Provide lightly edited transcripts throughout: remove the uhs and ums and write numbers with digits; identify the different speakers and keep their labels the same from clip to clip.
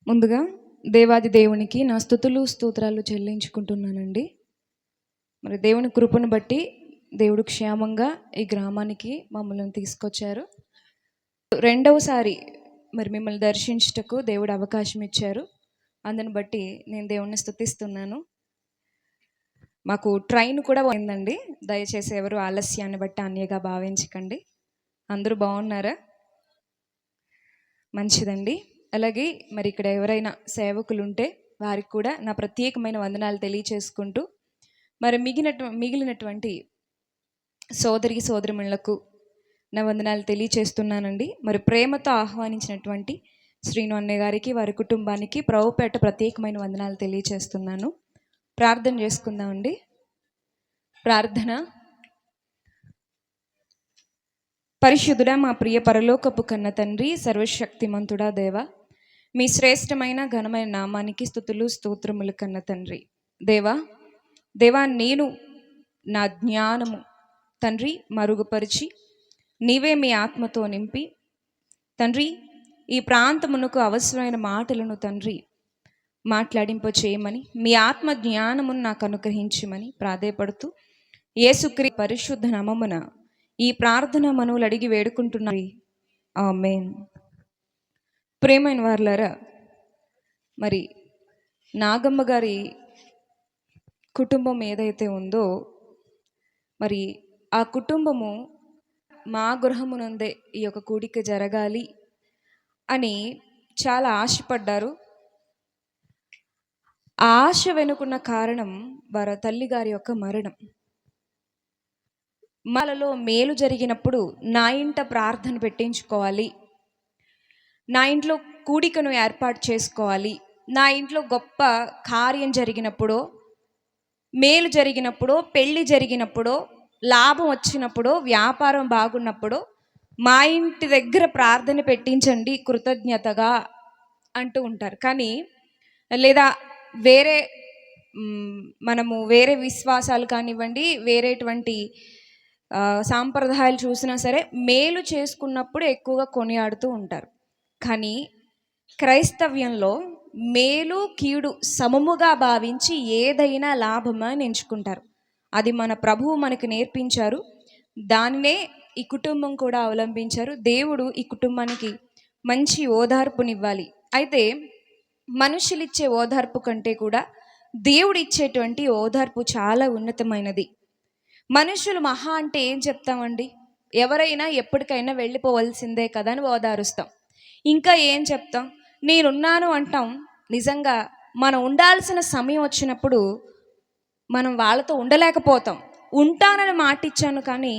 Speaker 1: ముందుగా దేవాది దేవునికి నా స్తుతులు స్తోత్రాలు చెల్లించుకుంటున్నానండి. మరి దేవుని కృపను బట్టి దేవుడు క్షేమంగా ఈ గ్రామానికి మమ్మల్ని తీసుకొచ్చారు. రెండవసారి మరి మిమ్మల్ని దర్శించుటకు దేవుడు అవకాశం ఇచ్చారు. అందుని బట్టి నేను దేవుణ్ణి స్తుతిస్తున్నాను. మాకు ట్రైన్ కూడా పోయిందండి. దయచేసి ఎవరు ఆలస్యాన్ని బట్టి అన్యగా భావించకండి. అందరూ బాగున్నారా? మంచిదండి. అలాగే మరి ఇక్కడ ఎవరైనా సేవకులు ఉంటే వారికి కూడా నా ప్రత్యేకమైన వందనాలు తెలియచేసుకుంటూ మరి మిగిలినటువంటి సోదరిమణులకు నా వందనాలు తెలియచేస్తున్నానండి. మరి ప్రేమతో ఆహ్వానించినటువంటి శ్రీను అన్నయ్య గారికి, వారి కుటుంబానికి ప్రభుపేట ప్రత్యేకమైన వందనాలు తెలియచేస్తున్నాను. ప్రార్థన చేసుకుందామండి. ప్రార్థన. పరిశుద్ధుడా, మా ప్రియ పరలోకపు కన్న తండ్రి, సర్వశక్తిమంతుడా దేవా, మీ శ్రేష్టమైన ఘనమైన నామానికి స్తుతులు స్తోత్రములు కన్న తండ్రి. దేవా నేను నా జ్ఞానము తండ్రి మరుగుపరిచి నీవే మీ ఆత్మతో నింపి తండ్రి ఈ ప్రాంతమునకు అవసరమైన మాటలను తండ్రి మాట్లాడింప చేయమని, మీ ఆత్మ జ్ఞానమును నాకు అనుగ్రహించమని ప్రాధేయపడుతూ యేసుక్రీస్తు పరిశుద్ధ నామమున ఈ ప్రార్థన మనవులు అడిగి వేడుకుంటున్నారు. ఆమేన్. ప్రేమైన వారలారా, మరి నాగమ్మ గారి కుటుంబం ఏదైతే ఉందో మరి ఆ కుటుంబము మా గృహమునందే ఈ యొక్క కూడిక జరగాలి అని చాలా ఆశపడ్డారు. ఆ ఆశ వెనుకున్న కారణం వారి తల్లి గారి యొక్క మరణం. మాలలో మేలు జరిగినప్పుడు నా ఇంట ప్రార్థన పెట్టించుకోవాలి, నా ఇంట్లో కూడికను ఏర్పాటు చేసుకోవాలి, నా ఇంట్లో గొప్ప కార్యం జరిగినప్పుడో, మేలు జరిగినప్పుడో, పెళ్ళి జరిగినప్పుడో, లాభం వచ్చినప్పుడో, వ్యాపారం బాగున్నప్పుడో మా ఇంటి దగ్గర ప్రార్థన పెట్టించండి కృతజ్ఞతగా అంటూ ఉంటారు. కానీ లేదా మనము వేరే విశ్వాసాలు కానివ్వండి, వేరేటువంటి సాంప్రదాయాలు చూసినా సరే మేలు చేసుకున్నప్పుడు ఎక్కువగా కొనియాడుతూ ఉంటారు. కానీ క్రైస్తవ్యంలో మేలు కీడు సమముగా భావించి ఏదైనా లాభమని ఎంచుకుంటారు. అది మన ప్రభువు మనకు నేర్పించారు. దాన్నే ఈ కుటుంబం కూడా అవలంబించారు. దేవుడు ఈ కుటుంబానికి మంచి ఓదార్పునివ్వాలి. అయితే మనుషులిచ్చే ఓదార్పు కంటే కూడా దేవుడు ఇచ్చేటువంటి ఓదార్పు చాలా ఉన్నతమైనది. మనుషులు మహా అంటే ఏం చెప్తామండి? ఎవరైనా ఎప్పటికైనా వెళ్ళిపోవలసిందే కదా అని ఓదారుస్తాం. ఇంకా ఏం చెప్తాం? నేనున్నాను అంటాం. నిజంగా మనం ఉండాల్సిన సమయం వచ్చినప్పుడు మనం వాళ్ళతో ఉండలేకపోతాం. ఉంటానని మాట ఇచ్చాను కానీ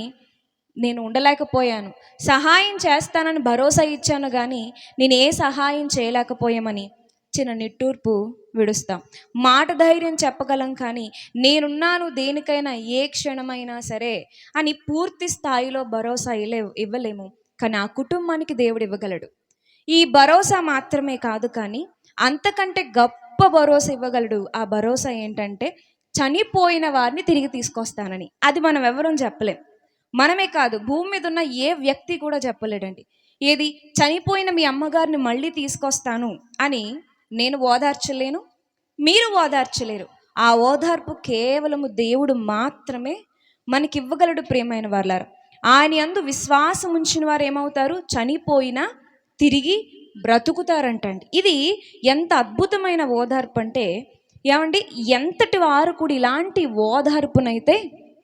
Speaker 1: నేను ఉండలేకపోయాను, సహాయం చేస్తానని భరోసా ఇచ్చాను కానీ నేను ఏ సహాయం చేయలేకపోయామని చిన్న నిట్టూర్పు విడుస్తాం. మాట ధైర్యం చెప్పగలం కానీ నేనున్నాను దేనికైనా ఏ క్షణమైనా సరే అని పూర్తి స్థాయిలో భరోసా ఇవ్వలేము. కానీ ఆ కుటుంబానికి దేవుడు ఇవ్వగలడు. ఈ భరోసా మాత్రమే కాదు కానీ అంతకంటే గొప్ప భరోసా ఇవ్వగలడు. ఆ భరోసా ఏంటంటే చనిపోయిన వారిని తిరిగి తీసుకొస్తానని. అది మనం ఎవరూ చెప్పలేం. మనమే కాదు, భూమి మీద ఉన్న ఏ వ్యక్తి కూడా చెప్పలేడండి. ఏది చనిపోయిన మీ అమ్మగారిని మళ్ళీ తీసుకొస్తాను అని నేను ఓదార్చలేను, మీరు ఓదార్చలేరు. ఆ ఓదార్పు కేవలము దేవుడు మాత్రమే మనకివ్వగలడు. ప్రియమైన వారలారా, ఆయన యందు విశ్వాసం ఉంచిన వారు ఏమవుతారు? చనిపోయినా తిరిగి బ్రతుకుతారంటండి. ఇది ఎంత అద్భుతమైన ఓదార్పు అంటే ఏమండి, ఎంతటి వారు కూడా ఇలాంటి ఓదార్పునైతే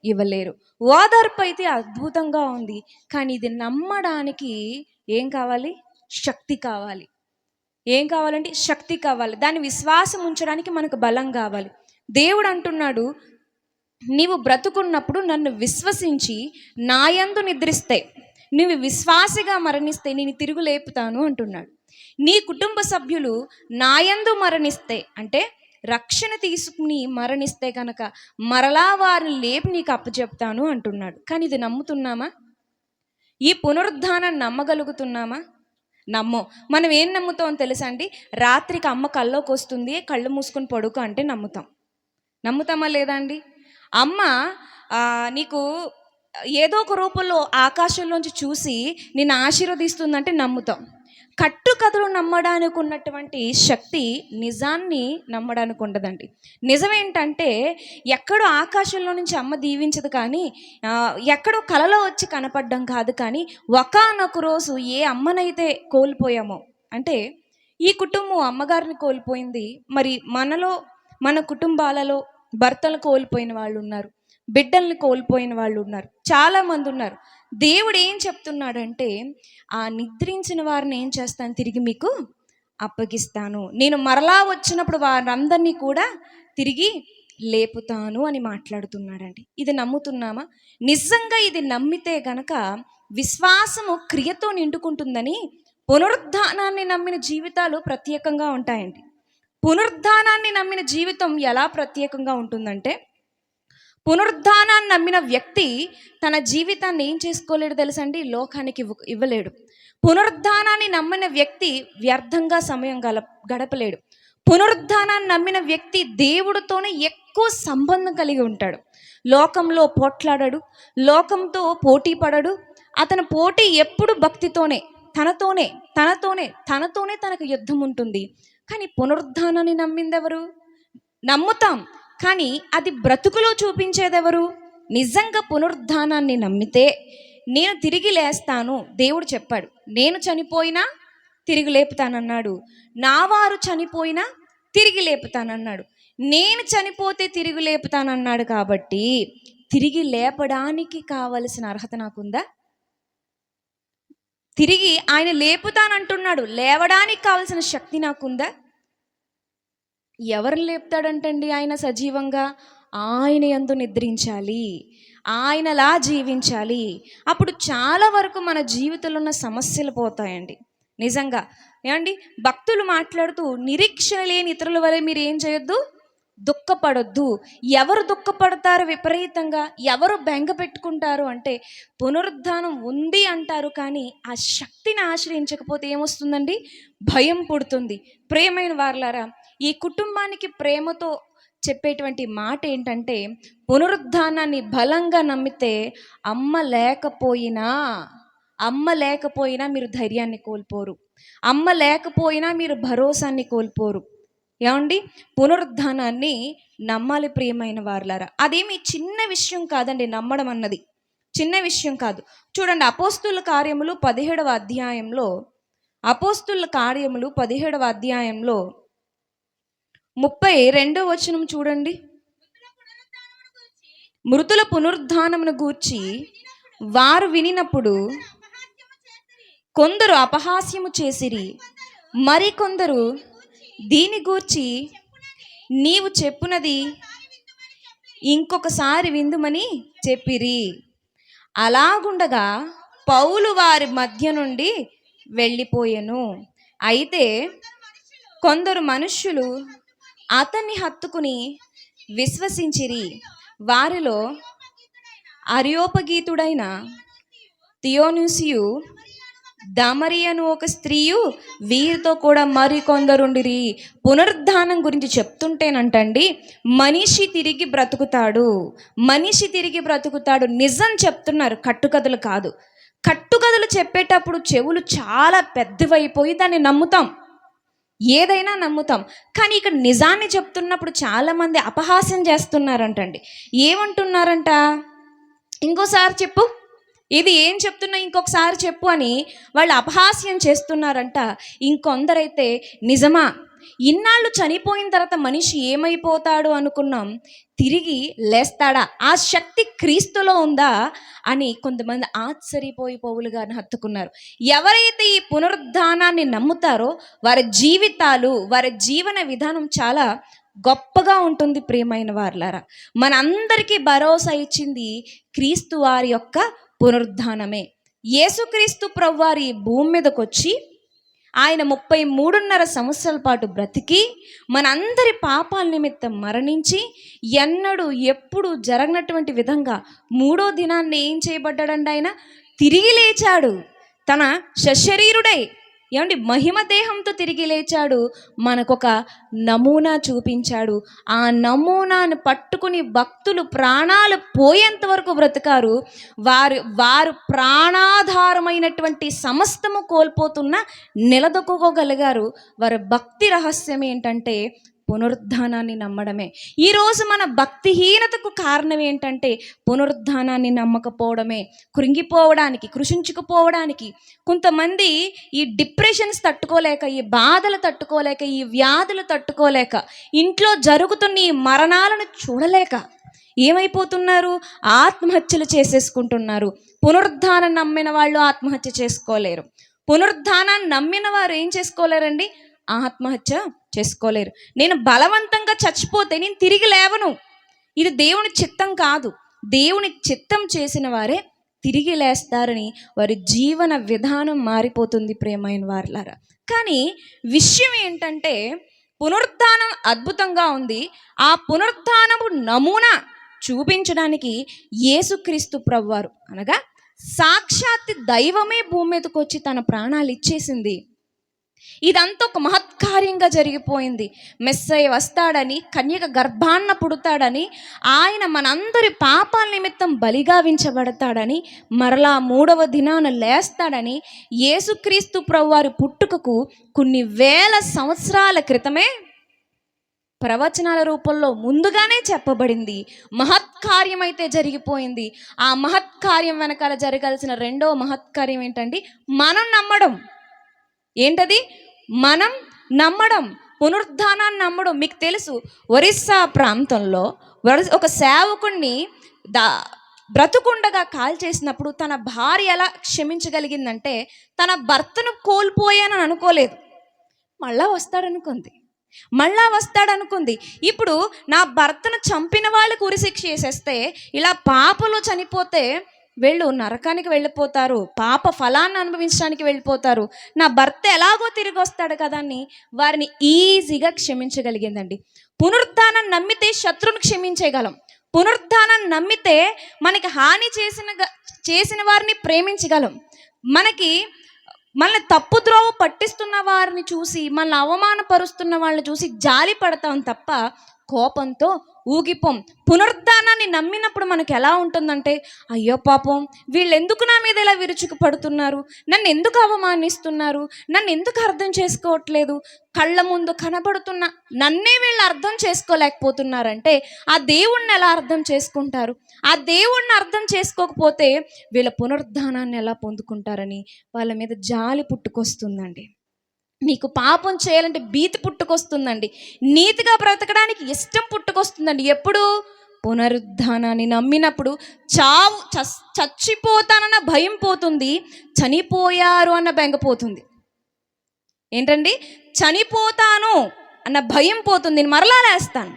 Speaker 1: ఇవ్వలేరు. ఓదార్పు అయితే అద్భుతంగా ఉంది, కానీ ఇది నమ్మడానికి ఏం కావాలి? శక్తి కావాలి. ఏం కావాలంటే శక్తి కావాలి. దాన్ని విశ్వాసం ఉంచడానికి మనకు బలం కావాలి. దేవుడు అంటున్నాడు, నీవు బ్రతుకున్నప్పుడు నన్ను విశ్వసించి నాయందు నిద్రిస్తే, నువ్వు విశ్వాసిగా మరణిస్తే నేను తిరుగు లేపుతాను అంటున్నాడు. నీ కుటుంబ సభ్యులు నాయందు మరణిస్తే అంటే రక్షణ తీసుకుని మరణిస్తే కనుక మరలా వారిని లేపి నీకు అప్పచెప్తాను అంటున్నాడు. కానీ ఇది నమ్ముతున్నామా? ఈ పునరుద్ధానాన్ని నమ్మగలుగుతున్నామా? నమ్మో. మనం ఏం నమ్ముతాం తెలుసా అండి? రాత్రికి అమ్మ కల్లోకి వస్తుంది, కళ్ళు మూసుకొని పడుకో అంటే నమ్ముతామా లేదా అండి? అమ్మ నీకు ఏదో ఒక రూపంలో ఆకాశంలోంచి చూసి నిన్ను ఆశీర్వదిస్తుందంటే నమ్ముతాం. కట్టుకథలు నమ్మడానికి ఉన్నటువంటి శక్తి నిజాన్ని నమ్మడానికి ఉండదండి. నిజమేంటంటే ఎక్కడో ఆకాశంలో నుంచి అమ్మ దీవించదు కానీ, ఎక్కడో కలలో వచ్చి కనపడడం కాదు కానీ, ఒకానొక రోజు ఏ అమ్మనైతే కోల్పోయామో, అంటే ఈ కుటుంబం అమ్మగారిని కోల్పోయింది. మరి మన కుటుంబాలలో భర్తలు కోల్పోయిన వాళ్ళు ఉన్నారు, బిడ్డల్ని కోల్పోయిన వాళ్ళు ఉన్నారు, చాలామంది ఉన్నారు. దేవుడు ఏం చెప్తున్నాడంటే, ఆ నిద్రించిన వారిని ఏం చేస్తాను, తిరిగి మీకు అప్పగిస్తాను, నేను మరలా వచ్చినప్పుడు వారందరినీ కూడా తిరిగి లేపుతాను అని మాట్లాడుతున్నాడండి. ఇది నమ్ముతున్నామా? నిజంగా ఇది నమ్మితే గనక విశ్వాసము క్రియతో నిండుకుంటుందని పునరుద్ధానాన్ని నమ్మిన జీవితాలు ప్రత్యేకంగా ఉంటాయండి. పునరుద్ధానాన్ని నమ్మిన జీవితం ఎలా ప్రత్యేకంగా ఉంటుందంటే, పునరుద్ధానాన్ని నమ్మిన వ్యక్తి తన జీవితాన్ని ఏం చేసుకోలేడు తెలుసండి, లోకానికి ఇవ్వలేడు. పునరుద్ధానాన్ని నమ్మిన వ్యక్తి వ్యర్థంగా సమయం గడపలేడు. పునరుద్ధానాన్ని నమ్మిన వ్యక్తి దేవుడితోనే ఎక్కువ సంబంధం కలిగి ఉంటాడు. లోకంలో పోట్లాడడు, లోకంతో పోటీ పడడు. అతని పోటీ ఎప్పుడు భక్తితోనే, తనతోనే తనకు యుద్ధం ఉంటుంది. కానీ పునరుద్ధానాన్ని నమ్మిందెవరు? నమ్ముతాం, కానీ అది బ్రతుకులో చూపించేదెవరు? నిజంగా పునరుద్ధానాన్ని నమ్మితే నేను తిరిగి లేస్తాను, దేవుడు చెప్పాడు. నేను చనిపోయినా తిరిగి లేపుతానన్నాడు. నా వారు చనిపోయినా తిరిగి లేపుతానన్నాడు. నేను చనిపోతే తిరిగి లేపుతానన్నాడు. కాబట్టి తిరిగి లేపడానికి కావలసిన అర్హత నాకుందా? తిరిగి ఆయన లేపుతానంటున్నాడు, లేవడానికి కావలసిన శక్తి నాకుందా? ఎవరిని లేపుతాడంటండి ఆయన సజీవంగా? ఆయన యందు నిద్రించాలి, ఆయనలా జీవించాలి. అప్పుడు చాలా వరకు మన జీవితంలో ఉన్న సమస్యలు పోతాయండి. నిజంగా ఏమండి, భక్తులు మాట్లాడుతూ, నిరీక్షణ లేని ఇతరుల వలె మీరు ఏం చేయొద్దు, దుఃఖపడొద్దు. ఎవరు దుఃఖపడతారు విపరీతంగా, ఎవరు బెంగ పెట్టుకుంటారు అంటే, పునరుద్ధానం ఉంది అంటారు కానీ ఆ శక్తిని ఆశ్రయించకపోతే ఏమొస్తుందండి? భయం పుడుతుంది. ప్రియమైన వారలారా, ఈ కుటుంబానికి ప్రేమతో చెప్పేటువంటి మాట ఏంటంటే, పునరుద్ధానాన్ని బలంగా నమ్మితే అమ్మ లేకపోయినా మీరు ధైర్యాన్ని కోల్పోరు, అమ్మ లేకపోయినా మీరు భరోసాన్ని కోల్పోరు. ఏమండి, పునరుద్ధానాన్ని నమ్మాలి ప్రియమైన వారలారా. అదేమి చిన్న విషయం కాదండి, నమ్మడం అన్నది చిన్న విషయం కాదు. చూడండి, అపోస్తుల కార్యములు 17వ అధ్యాయంలో 32వ వచనం చూడండి. మృతుల పునరుద్ధానమును గూర్చి వారు వినినప్పుడు కొందరు అపహాస్యము చేసిరి, మరికొందరు దీని గూర్చి నీవు చెప్పునది ఇంకొకసారి విందుమని చెప్పిరి. అలాగుండగా పౌలు వారి మధ్య నుండి వెళ్ళిపోయెను. అయితే కొందరు మనుష్యులు అతన్ని హత్తుకుని విశ్వసించిరి. వారిలో అరియోపగీతుడైన థియోనుసియు, దమరియను ఒక స్త్రీయు, వీరితో కూడా మరికొందరుండిరి. పునరుద్ధానం గురించి చెప్తుంటేనంటండి, మనిషి తిరిగి బ్రతుకుతాడు. నిజం చెప్తున్నారు, కట్టుకథలు కాదు. కట్టుకథలు చెప్పేటప్పుడు చెవులు చాలా పెద్దవైపోయి దాన్ని నమ్ముతాం, ఏదైనా నమ్ముతాం. కానీ ఇక్కడ నిజాన్ని చెప్తున్నప్పుడు చాలామంది అపహాస్యం చేస్తున్నారంటండి. ఏమంటున్నారంట? ఇంకోసారి చెప్పు, ఇది ఏం చెప్తున్నా ఇంకొకసారి చెప్పు అని వాళ్ళు అపహాస్యం చేస్తున్నారంట. ఇంకొందరైతే నిజమా, ఇన్నాళ్ళు చనిపోయిన తర్వాత మనిషి ఏమైపోతాడు అనుకున్నాం, తిరిగి లేస్తాడా, ఆ శక్తి క్రీస్తులో ఉందా అని కొంతమంది ఆశ్చర్యపోయి పౌలు గారిని హత్తుకున్నారు. ఎవరైతే ఈ పునరుద్ధానాన్ని నమ్ముతారో వారి జీవితాలు, వారి జీవన విధానం చాలా గొప్పగా ఉంటుంది. ప్రియమైన వారలారా, మనందరికీ భరోసా ఇచ్చింది క్రీస్తు వారి యొక్క పునరుద్ధానమే. యేసుక్రీస్తు ప్రభువారు ఈ భూమి మీదకి వచ్చి ఆయన 33.5 సంవత్సరాల పాటు బ్రతికి మనందరి పాపాల నిమిత్తం మరణించి ఎన్నడూ ఎప్పుడు జరగనటువంటి విధంగా 3వ దినాన్ని ఏం చేయబడ్డాడండి? ఆయన తిరిగి లేచాడు. తన సశరీరుడై ఏమండి మహిమ దేహంతో తిరిగి లేచాడు, మనకొక నమూనా చూపించాడు. ఆ నమూనాను పట్టుకుని భక్తులు ప్రాణాలు పోయేంత వరకు బ్రతికారు. వారు వారు ప్రాణాధారమైనటువంటి సమస్తము కోల్పోతున్నా నిలదొక్కుకోగలిగారు. వారి భక్తి రహస్యం ఏంటంటే పునరుద్ధానాన్ని నమ్మడమే. ఈరోజు మన భక్తిహీనతకు కారణం ఏంటంటే పునరుద్ధానాన్ని నమ్మకపోవడమే. కృంగిపోవడానికి, కృషించుకుపోవడానికి, కొంతమంది ఈ డిప్రెషన్స్ తట్టుకోలేక, ఈ బాధలు తట్టుకోలేక, ఈ వ్యాధులు తట్టుకోలేక, ఇంట్లో జరుగుతున్న ఈ మరణాలను చూడలేక ఏమైపోతున్నారు? ఆత్మహత్యలు చేసేసుకుంటున్నారు. పునరుద్ధానం నమ్మిన వాళ్ళు ఆత్మహత్య చేసుకోలేరు. పునరుద్ధానాన్ని నమ్మిన వారు ఏం చేసుకోలేరండి? ఆత్మహత్య చేసుకోలేరు. నేను బలవంతంగా చచ్చిపోతే నేను తిరిగి లేవను, ఇది దేవుని చిత్తం కాదు. దేవుని చిత్తం చేసిన వారే తిరిగి లేస్తారని వారి జీవన విధానం మారిపోతుంది ప్రియమైన వారలారా. కానీ విషయం ఏంటంటే పునరుద్ధానం అద్భుతంగా ఉంది. ఆ పునరుద్ధానము నమూనా చూపించడానికి యేసుక్రీస్తు ప్రభువారు అనగా సాక్షాత్ దైవమే భూమి మీదకి వచ్చి తన ప్రాణాలు ఇచ్చేసింది. ఇదంతా ఒక మహత్కార్యంగా జరిగిపోయింది. మెస్సయ్య వస్తాడని, కన్యక గర్భాన్న పుడతాడని, ఆయన మనందరి పాపాల నిమిత్తం బలిగా వించబడతాడని, మరలా 3వ దినాన లేస్తాడని యేసుక్రీస్తు ప్రభువారి పుట్టుకకు కొన్ని వేల సంవత్సరాల క్రితమే ప్రవచనాల రూపంలో ముందుగానే చెప్పబడింది. మహత్కార్యం అయితే జరిగిపోయింది. ఆ మహత్కార్యం వెనకాల జరగాల్సిన రెండవ మహత్కార్యం ఏంటండి? మనం నమ్మడం. ఏంటది? మనం నమ్మడం, పునరుద్ధానాన్ని నమ్మడం. మీకు తెలుసు, ఒరిస్సా ప్రాంతంలో ఒక సేవకుణ్ణి బ్రతుకుండగా కాల్ చేసినప్పుడు తన భార్య ఎలా క్షమించగలిగిందంటే, తన భర్తను కోల్పోయానని అనుకోలేదు, మళ్ళా వస్తాడనుకుంది. ఇప్పుడు నా భర్తను చంపిన వాళ్ళకు ఉరిశిక్ష చేసేస్తే, ఇలా పాపలు చనిపోతే వీళ్ళు నరకానికి వెళ్ళిపోతారు, పాప ఫలాన్ని అనుభవించడానికి వెళ్ళిపోతారు, నా భర్త ఎలాగో తిరిగి వస్తాడు కదా అని వారిని ఈజీగా క్షమించగలిగిందండి. పునరుద్ధానం నమ్మితే శత్రువుని క్షమించగలం. పునరుద్ధానం నమ్మితే మనకి హాని చేసిన వారిని ప్రేమించగలం. మనల్ని తప్పుద్రోవ పట్టిస్తున్న వారిని చూసి, మనల్ని అవమానపరుస్తున్న వాళ్ళని చూసి జాలి పడతాం తప్ప కోపంతో ఊగిపోం. పునరుద్ధానాన్ని నమ్మినప్పుడు మనకు ఎలా ఉంటుందంటే, అయ్యో పాపం, వీళ్ళు ఎందుకు నా మీద ఇలా విరుచుకు పడుతున్నారు, నన్ను ఎందుకు అవమానిస్తున్నారు, నన్ను ఎందుకు అర్థం చేసుకోవట్లేదు, కళ్ళ ముందు కనబడుతున్న నన్నే వీళ్ళు అర్థం చేసుకోలేకపోతున్నారంటే ఆ దేవుణ్ణి ఎలా అర్థం చేసుకుంటారు? ఆ దేవుణ్ణి అర్థం చేసుకోకపోతే వీళ్ళ పునరుద్ధానాన్ని ఎలా పొందుకుంటారని వాళ్ళ మీద జాలి పుట్టుకొస్తుందండి. నీకు పాపం చేయాలంటే భీతి పుట్టుకొస్తుందండి. నీతిగా బ్రతకడానికి ఇష్టం పుట్టుకొస్తుందండి. ఎప్పుడు? పునరుద్ధానాన్ని నమ్మినప్పుడు. చచ్చిపోతానన్న భయం పోతుంది, చనిపోయారు అన్న బెంగ పోతుంది. ఏంటండి? చనిపోతాను అన్న భయం పోతుంది, నేను మరలా లేస్తాను.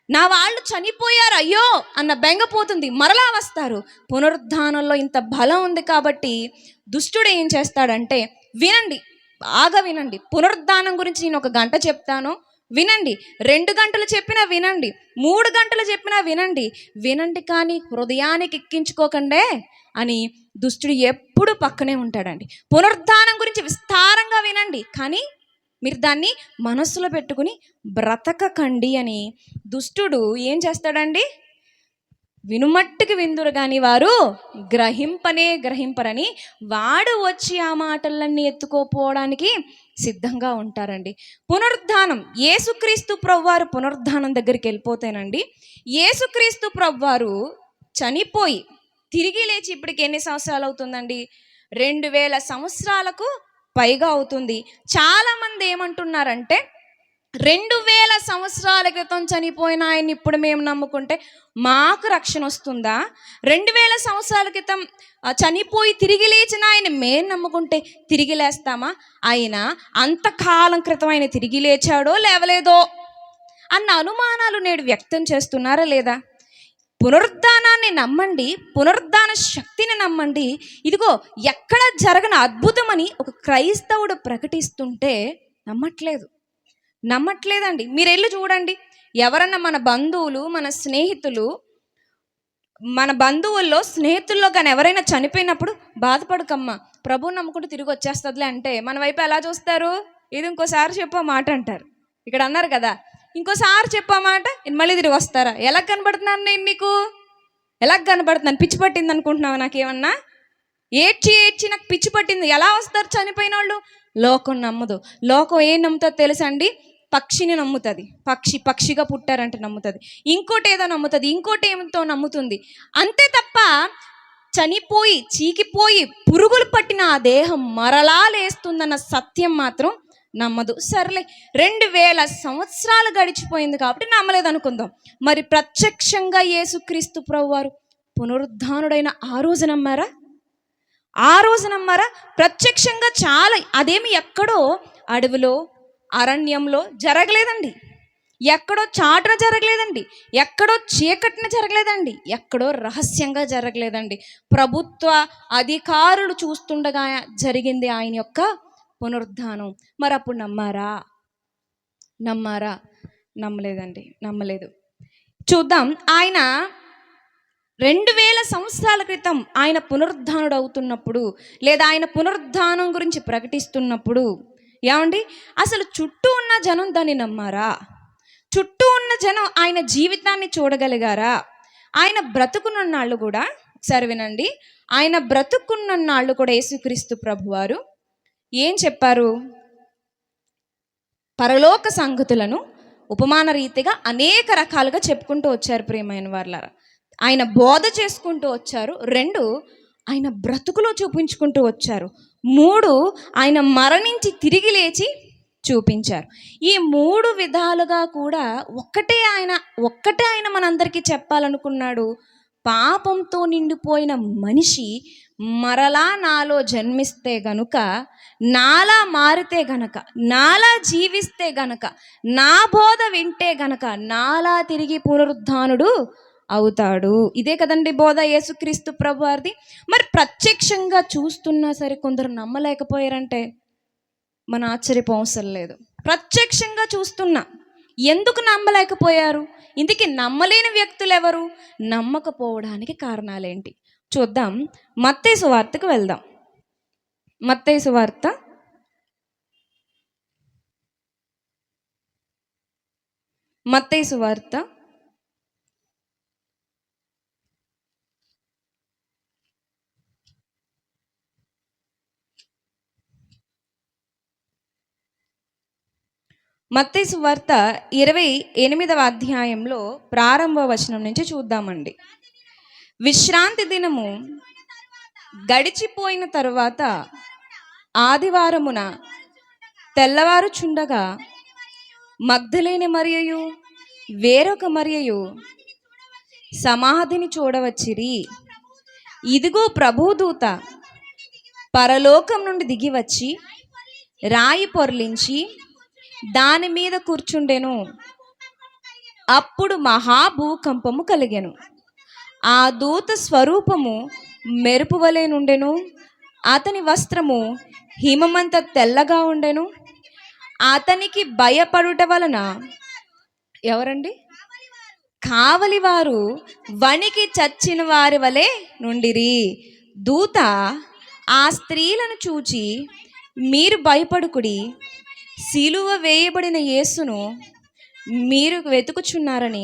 Speaker 1: నా వాళ్ళు చనిపోయారు అయ్యో అన్న బెంగ పోతుంది, మరలా వస్తారు. పునరుద్ధానంలో ఇంత బలం ఉంది కాబట్టి దుష్టుడు ఏం చేస్తాడంటే, బాగా వినండి. పునరుద్ధానం గురించి నేను 1 గంట చెప్తాను, వినండి. 2 గంటలు చెప్పినా వినండి, 3 గంటలు చెప్పినా వినండి కానీ హృదయానికి ఎక్కించుకోకండే అని దుష్టుడు ఎప్పుడు పక్కనే ఉంటాడండి. పునరుద్ధానం గురించి విస్తారంగా వినండి, కానీ మీరు దాన్ని మనస్సులో పెట్టుకుని బ్రతకకండి అని దుష్టుడు ఏం చేస్తాడండి? వినుమట్టుకి విందురు కానీ వారు గ్రహింపరని వాడు వచ్చి ఆ మాటలన్నీ ఎత్తుకోపోవడానికి సిద్ధంగా ఉంటారండి. పునరుద్ధానం, యేసుక్రీస్తు ప్రభువారు పునరుద్ధానం దగ్గరికి వెళ్ళిపోతేనండి, యేసుక్రీస్తు ప్రభువారు చనిపోయి తిరిగి లేచి ఇప్పటికి ఎన్ని సంవత్సరాలు అవుతుందండి? 2000 సంవత్సరాలకు పైగా అవుతుంది. చాలామంది ఏమంటున్నారంటే, 2000 సంవత్సరాల క్రితం చనిపోయిన ఆయన ఇప్పుడు మేము నమ్ముకుంటే మాకు రక్షణ వస్తుందా? 2000 సంవత్సరాల క్రితం చనిపోయి తిరిగి లేచిన ఆయన మేము నమ్ముకుంటే తిరిగి లేస్తామా? ఆయన అంతకాలం క్రితం ఆయన తిరిగి లేచాడో లేవలేదో అన్న అనుమానాలు నేడు వ్యక్తం చేస్తున్నారా లేదా? పునరుద్ధానాన్ని నమ్మండి, పునరుద్ధాన శక్తిని నమ్మండి. ఇదిగో ఎక్కడ జరగని అద్భుతమని ఒక క్రైస్తవుడు ప్రకటిస్తుంటే నమ్మట్లేదండి. మీరు వెళ్ళి చూడండి, ఎవరన్నా మన బంధువులు, మన స్నేహితులు మన బంధువుల్లో స్నేహితుల్లో కానీ ఎవరైనా చనిపోయినప్పుడు బాధపడకమ్మా, ప్రభువు నమ్ముకుంటూ తిరిగి వచ్చేస్తుందిలే అంటే మన వైపు ఎలా చూస్తారు? ఇది ఇంకోసారి చెప్పు మాట అంటారు. ఇక్కడ అన్నారు కదా, ఇంకోసారి చెప్పు మాట మళ్ళీ తిరిగి వస్తారా? ఎలా కనబడుతున్నాను నేను నీకు? ఎలా కనబడుతున్నాను? పిచ్చి పట్టింది అనుకుంటున్నావు నాకేమన్నా? ఏడ్చి ఏడ్చి నాకు పిచ్చి పట్టింది. ఎలా వస్తారు చనిపోయిన వాళ్ళు? లోకం నమ్మదు. లోకం ఏం నమ్ముతుందో తెలుసా అండి? పక్షిని నమ్ముతుంది. పక్షిగా పుట్టారంటే నమ్ముతుంది, ఇంకోటి ఏదో నమ్ముతుంది, ఇంకోటి ఏమితో నమ్ముతుంది. అంతే తప్ప చనిపోయి చీకిపోయి పురుగులు పట్టిన ఆ దేహం మరలా లేస్తుందన్న సత్యం మాత్రం నమ్మదు. సర్లే, 2000 సంవత్సరాలు గడిచిపోయింది కాబట్టి నమ్మలేదు అనుకుందాం. మరి ప్రత్యక్షంగా యేసుక్రీస్తు ప్రభువారు పునరుద్ధానుడైన ఆ రోజు నమ్మారా? ఆ రోజు నమ్మారా? ప్రత్యక్షంగా చాలా, అదేమి ఎక్కడో అడవిలో అరణ్యంలో జరగలేదండి, ఎక్కడో చాటున జరగలేదండి, ఎక్కడో చీకటిన జరగలేదండి, ఎక్కడో రహస్యంగా జరగలేదండి. ప్రభుత్వ అధికారులు చూస్తుండగా జరిగింది ఆయన యొక్క పునరుద్ధానం. మరి అప్పుడు నమ్మారా? నమ్మలేదండి, నమ్మలేదు. చూద్దాం. ఆయన 2000 సంవత్సరాల క్రితం ఆయన పునరుద్ధానుడు అవుతున్నప్పుడు, లేదా ఆయన పునరుద్ధానం గురించి ప్రకటిస్తున్నప్పుడు ఏమండి, అసలు చుట్టూ ఉన్న జనం దాన్ని నమ్మారా? చుట్టూ ఉన్న జనం ఆయన జీవితాన్ని చూడగలిగారా? ఆయన బ్రతుకున్నన్నాళ్ళు కూడా, ఒకసారి వినండి, ఆయన బ్రతుకున్నన్నాళ్ళు కూడా యేసుక్రీస్తు ప్రభువారు ఏం చెప్పారు? పరలోక సంగతులను ఉపమాన రీతిగా అనేక రకాలుగా చెప్పుకుంటూ వచ్చారు. ప్రియమైన వారలారా, ఆయన బోధ చేసుకుంటూ వచ్చారు. 2, ఆయన బ్రతుకులో చూపించుకుంటూ వచ్చారు. 3, ఆయన మరణించి తిరిగి లేచి చూపించారు. ఈ 3 విధాలుగా కూడా ఒక్కటే ఆయన మనందరికీ చెప్పాలనుకున్నాడు. పాపంతో నిండిపోయిన మనిషి మరలా నాలో జన్మిస్తే గనుక, నాలా మారితే గనక, నాలా జీవిస్తే గనక, నా బోధ వింటే గనక నాలా తిరిగి పునరుద్ధానుడు అవుతాడు. ఇదే కదండి బోధ యేసుక్రీస్తు ప్రభువారిది. మరి ప్రత్యక్షంగా చూస్తున్నా సరే కొందరు నమ్మలేకపోయారంటే మన ఆశ్చర్యపోవసరం లేదు. ప్రత్యక్షంగా చూస్తున్నా ఎందుకు నమ్మలేకపోయారు? ఇందుకే నమ్మలేని వ్యక్తులు ఎవరు? నమ్మకపోవడానికి కారణాలేంటి చూద్దాం. మత్తయి సువార్తకు వెళ్దాం. మత్తయి సువార్త 28వ అధ్యాయంలో ప్రారంభ వచనం నుంచి చూద్దామండి. విశ్రాంతి దినము గడిచిపోయిన తరువాత ఆదివారమున తెల్లవారుచుండగా మగ్దలేని మరియయు వేరొక మరియయు సమాధిని చూడవచ్చిరి. ఇదిగో ప్రభుదూత పరలోకం నుండి దిగివచ్చి రాయి పొర్లించి దాని మీద కూర్చుండెను. అప్పుడు మహాభూకంపము కలిగెను. ఆ దూత స్వరూపము మెరుపు వలె నుండెను. అతని వస్త్రము హిమమంత తెల్లగా ఉండెను. అతనికి భయపడుట వలన ఎవరండి? కావలివారు వణికి చచ్చిన వారి వలె నుండిరి. దూత ఆ స్త్రీలను చూచి, మీరు భయపడుకుడి, సిలువ వేయబడిన యేసును మీరు వెతుకుచున్నారని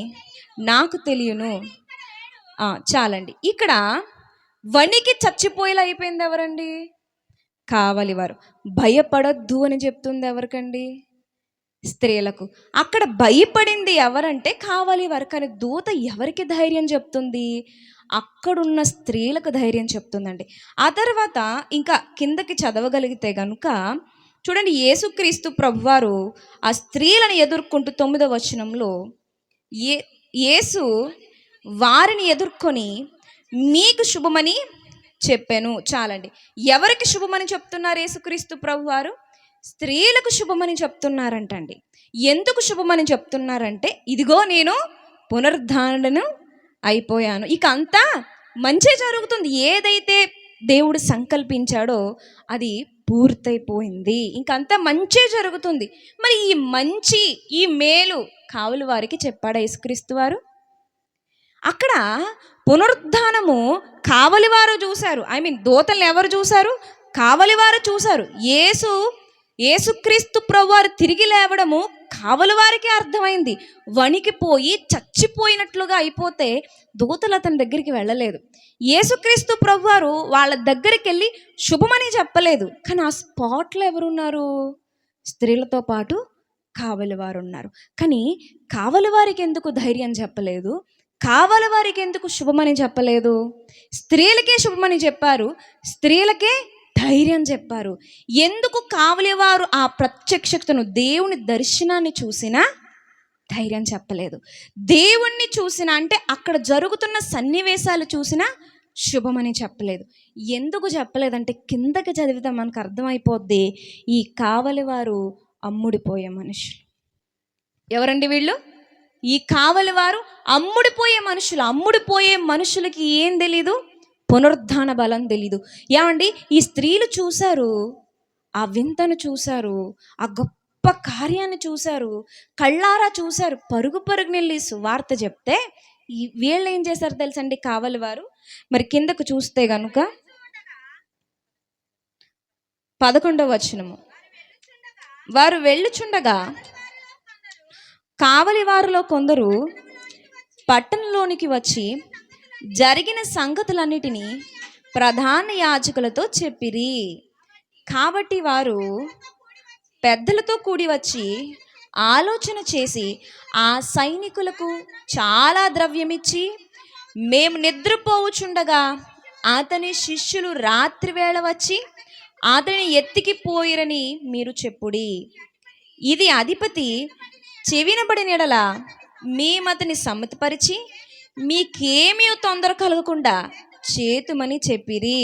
Speaker 1: నాకు తెలియను. చాలండి. ఇక్కడ వణికి చచ్చిపోయేలా అయిపోయింది ఎవరండి? కావలివారు. భయపడొద్దు అని చెప్తుంది ఎవరికండి? స్త్రీలకు. అక్కడ భయపడింది ఎవరంటే కావలివారు. కానీ దూత ఎవరికి ధైర్యం చెప్తుంది? అక్కడున్న స్త్రీలకు ధైర్యం చెప్తుందండి. ఆ తర్వాత ఇంకా కిందకి చదవగలిగితే కనుక చూడండి, యేసుక్రీస్తు ప్రభువారు ఆ స్త్రీలను ఎదుర్కొంటూ 9వ వచనంలో యేసు వారిని ఎదుర్కొని మీకు శుభమని చెప్పాను. చాలండి. ఎవరికి శుభమని చెప్తున్నారు యేసుక్రీస్తు ప్రభువారు? స్త్రీలకు శుభమని చెప్తున్నారంటండి. ఎందుకు శుభమని చెప్తున్నారంటే, ఇదిగో నేను పునరుద్ధానుడను అయిపోయాను, ఇక అంతా మంచి జరుగుతుంది, ఏదైతే దేవుడు సంకల్పించాడో అది పూర్తయిపోయింది, ఇంకంతా మంచి జరుగుతుంది. మరి ఈ మంచి, ఈ మేలు కావలి వారికి చెప్పాడా యేసుక్రీస్తు వారు? అక్కడ పునరుద్ధానము కావలివారు చూశారు. దూతల్ని ఎవరు చూశారు? కావలివారు చూశారు. యేసుక్రీస్తు ప్రభువారు తిరిగి లేవడము కావలి వారికి అర్థమైంది. వణికిపోయి చచ్చిపోయినట్లుగా అయిపోతే దూతలు అతని దగ్గరికి వెళ్ళలేదు. యేసుక్రీస్తు ప్రభువారు వాళ్ళ దగ్గరికి వెళ్ళి శుభమని చెప్పలేదు. కానీ ఆ స్పాట్లో ఎవరున్నారు? స్త్రీలతో పాటు కావలి వారు ఉన్నారు. కానీ కావలి వారికి ఎందుకు ధైర్యం చెప్పలేదు? కావలి వారికి ఎందుకు శుభమని చెప్పలేదు? స్త్రీలకే శుభమని చెప్పారు, స్త్రీలకే ధైర్యం చెప్పారు. ఎందుకు కావలివారు ఆ ప్రత్యక్షతను, దేవుని దర్శనాన్ని చూసినా ధైర్యం చెప్పలేదు? దేవుణ్ణి చూసినా అంటే అక్కడ జరుగుతున్న సన్నివేశాలు చూసినా శుభమని చెప్పలేదు. ఎందుకు చెప్పలేదంటే కిందకి చదివితే మనకు అర్థమైపోద్ది. ఈ కావలివారు అమ్ముడిపోయే మనుషులు. ఎవరండి వీళ్ళు? ఈ కావలివారు అమ్ముడిపోయే మనుషులు. అమ్ముడిపోయే మనుషులకి ఏం తెలీదు? పునరుద్ధాన బలం తెలీదు. ఏమండి, ఈ స్త్రీలు చూశారు, ఆ వింతను చూశారు, ఆ గొప్ప కార్యాన్ని చూశారు, కళ్ళారా చూశారు. పరుగు పరుగునెళ్ళి సువార్త చెప్తే వీళ్ళు ఏం చేశారు తెలుసండి? కావలి వారు మరి కిందకు చూస్తే గనుక 11వ వచనము, వారు వెళ్ళుచుండగా కావలి వారిలో కొందరు పట్టణంలోనికి వచ్చి జరిగిన సంగతులన్నిటినీ ప్రధాన యాజకులతో చెప్పిరి. కాబట్టి వారు పెద్దలతో కూడి వచ్చి ఆలోచన చేసి ఆ సైనికులకు చాలా ద్రవ్యమిచ్చి, మేము నిద్రపోవుచుండగా అతని శిష్యులు రాత్రి వేళ వచ్చి అతని ఎత్తికిపోయిరని మీరు చెప్పుడి. ఇది అధిపతి చెవినబడిన ఎడల మేమతని సమ్మతిపరిచి మీకేమీ తొందర కలగకుండా చేతుమని చెప్పిరి.